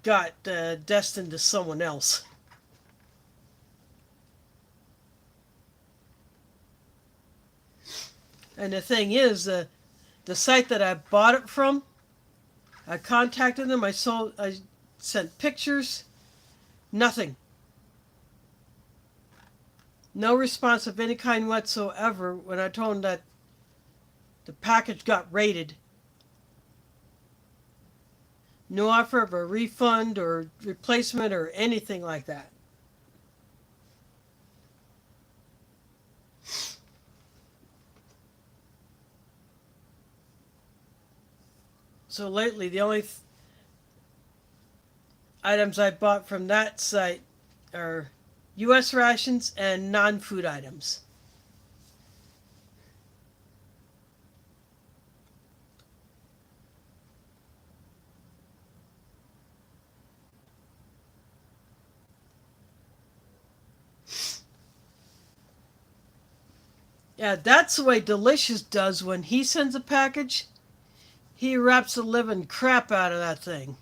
got destined to someone else. And the thing is, the site that I bought it from, I contacted them. I sent pictures. Nothing. No response of any kind whatsoever when I told them that the package got raided. No offer of a refund or replacement or anything like that. So lately, the only items I bought from that site are U.S. rations and non-food items. Yeah, that's the way Delicious does when he sends a package. He wraps the living crap out of that thing.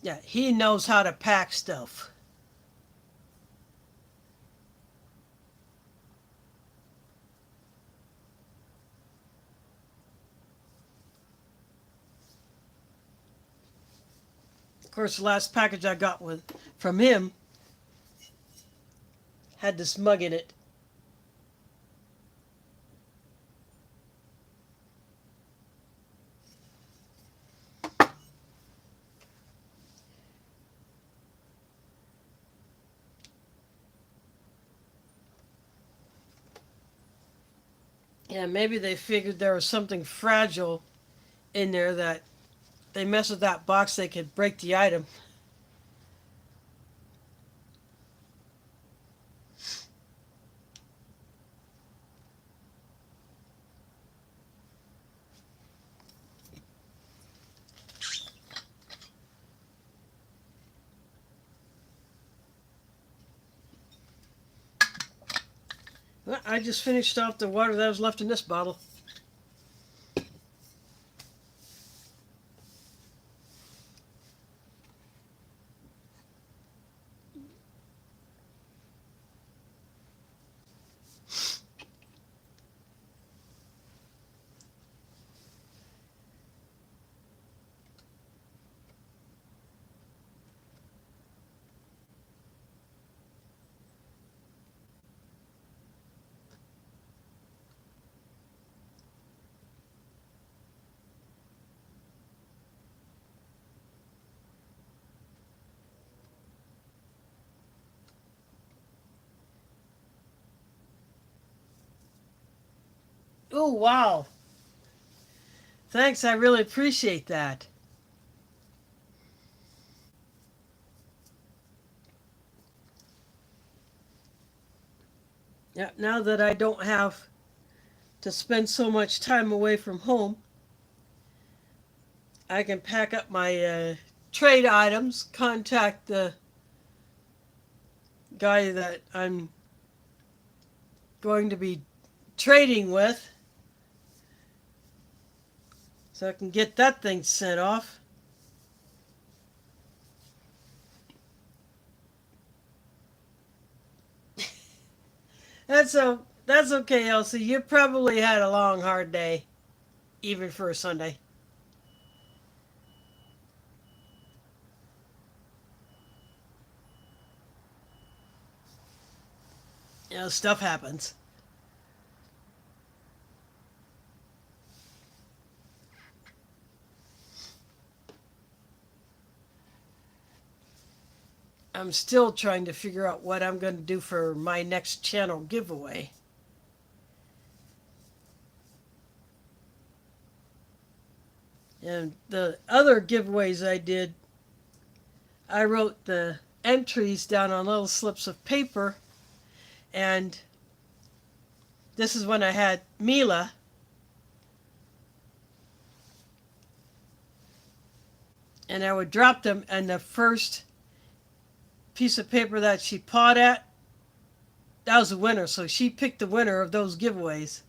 Yeah, he knows how to pack stuff. Of course, the last package I got from him had this mug in it. Yeah, maybe they figured there was something fragile in there that they mess with that box, they could break the item. Well, I just finished off the water that was left in this bottle. Oh, wow. Thanks, I really appreciate that. Yeah, now that I don't have to spend so much time away from home, I can pack up my trade items, contact the guy that I'm going to be trading with, so I can get that thing sent off. That's okay, Elsie. You probably had a long, hard day, even for a Sunday. You know, stuff happens. I'm still trying to figure out what I'm going to do for my next channel giveaway. And the other giveaways I did, I wrote the entries down on little slips of paper, and this is when I had Mila. And I would drop them, and the first piece of paper that she pawed at, that was the winner, so she picked the winner of those giveaways.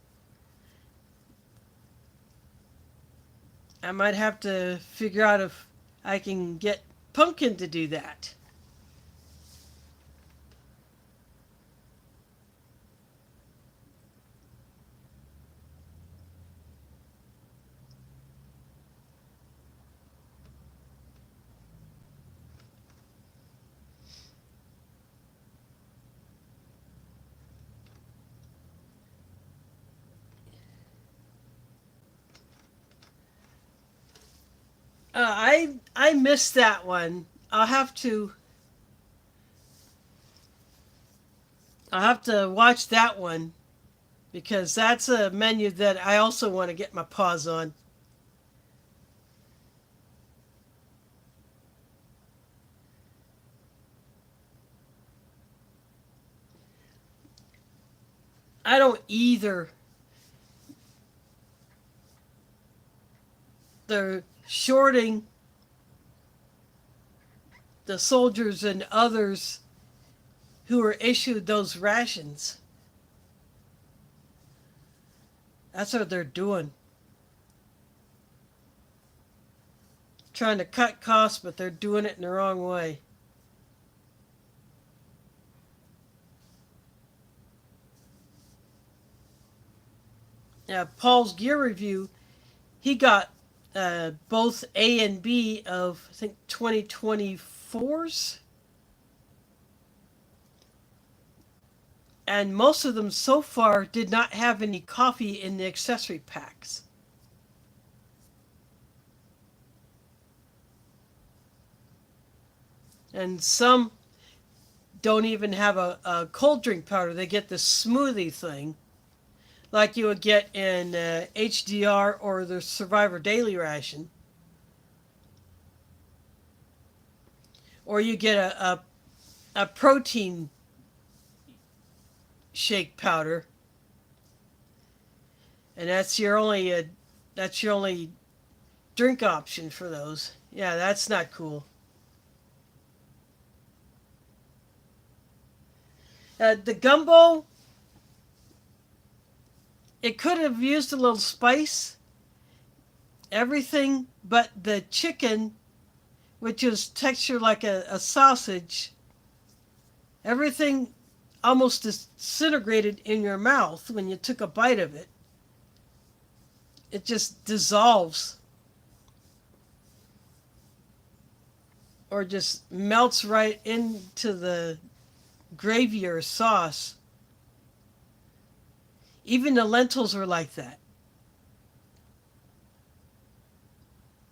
I might have to figure out if I can get Pumpkin to do that. I missed that one. I'll have to watch that one because that's a menu that I also want to get my paws on. I don't either. They're shorting the soldiers and others who were issued those rations. That's what they're doing. Trying to cut costs, but they're doing it in the wrong way. Paul's gear review, he got both A and B of, I think, 2024s. And most of them so far did not have any coffee in the accessory packs. And some don't even have a cold drink powder. They get the smoothie thing, like you would get in HDR or the Survivor Daily Ration. Or you get a protein shake powder, and that's your only drink option for those. Yeah, that's not cool. The gumbo, it could have used a little spice. Everything but the chicken, which is textured like a sausage, everything almost disintegrated in your mouth when you took a bite of it. It just dissolves or just melts right into the gravy or sauce. Even the lentils were like that.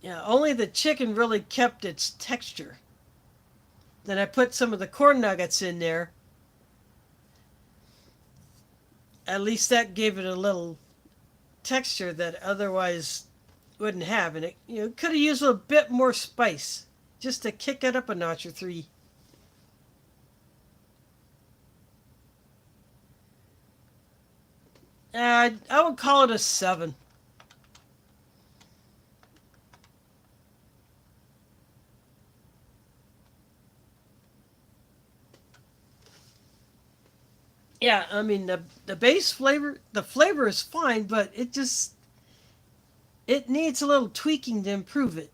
Yeah, only the chicken really kept its texture. Then I put some of the corn nuggets in there. At least that gave it a little texture that otherwise wouldn't have. And it could have used a bit more spice just to kick it up a notch or three. I would call it a 7. Yeah, I mean the base flavor, the flavor is fine, but it needs a little tweaking to improve it.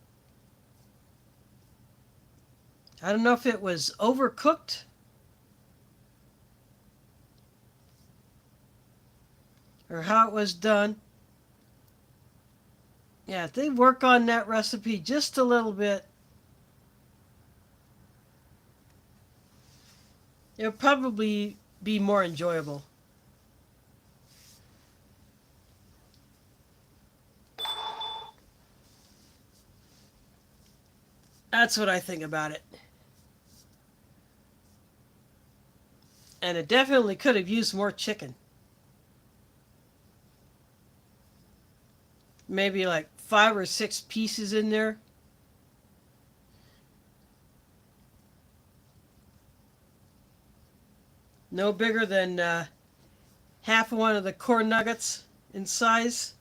I don't know if it was overcooked or how it was done. Yeah, if they work on that recipe just a little bit, it'll probably be more enjoyable. That's what I think about it. And it definitely could have used more chicken. Maybe like 5 or 6 pieces in there. No bigger than half of one of the corn nuggets in size.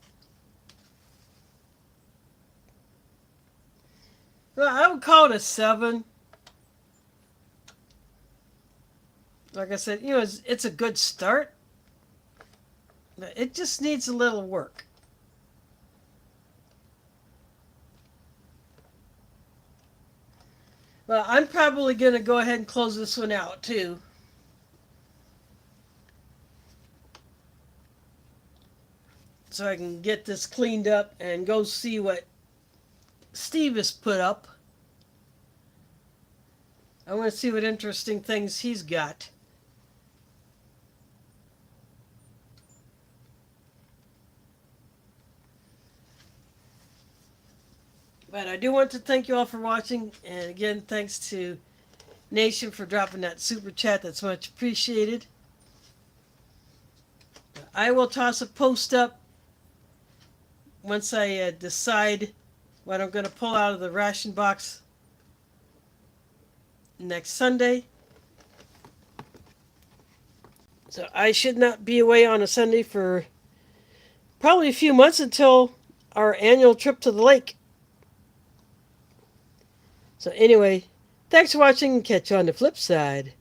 Well, I would call it a 7. Like I said, it's a good start, but it just needs a little work. Well, I'm probably going to go ahead and close this one out too. So I can get this cleaned up and go see what Steve has put up. I want to see what interesting things he's got. But I do want to thank you all for watching. And again, thanks to Nation for dropping that super chat. That's much appreciated. I will toss a post up once I decide what I'm going to pull out of the ration box next Sunday. So I should not be away on a Sunday for probably a few months until our annual trip to the lake. So anyway, thanks for watching and catch you on the flip side.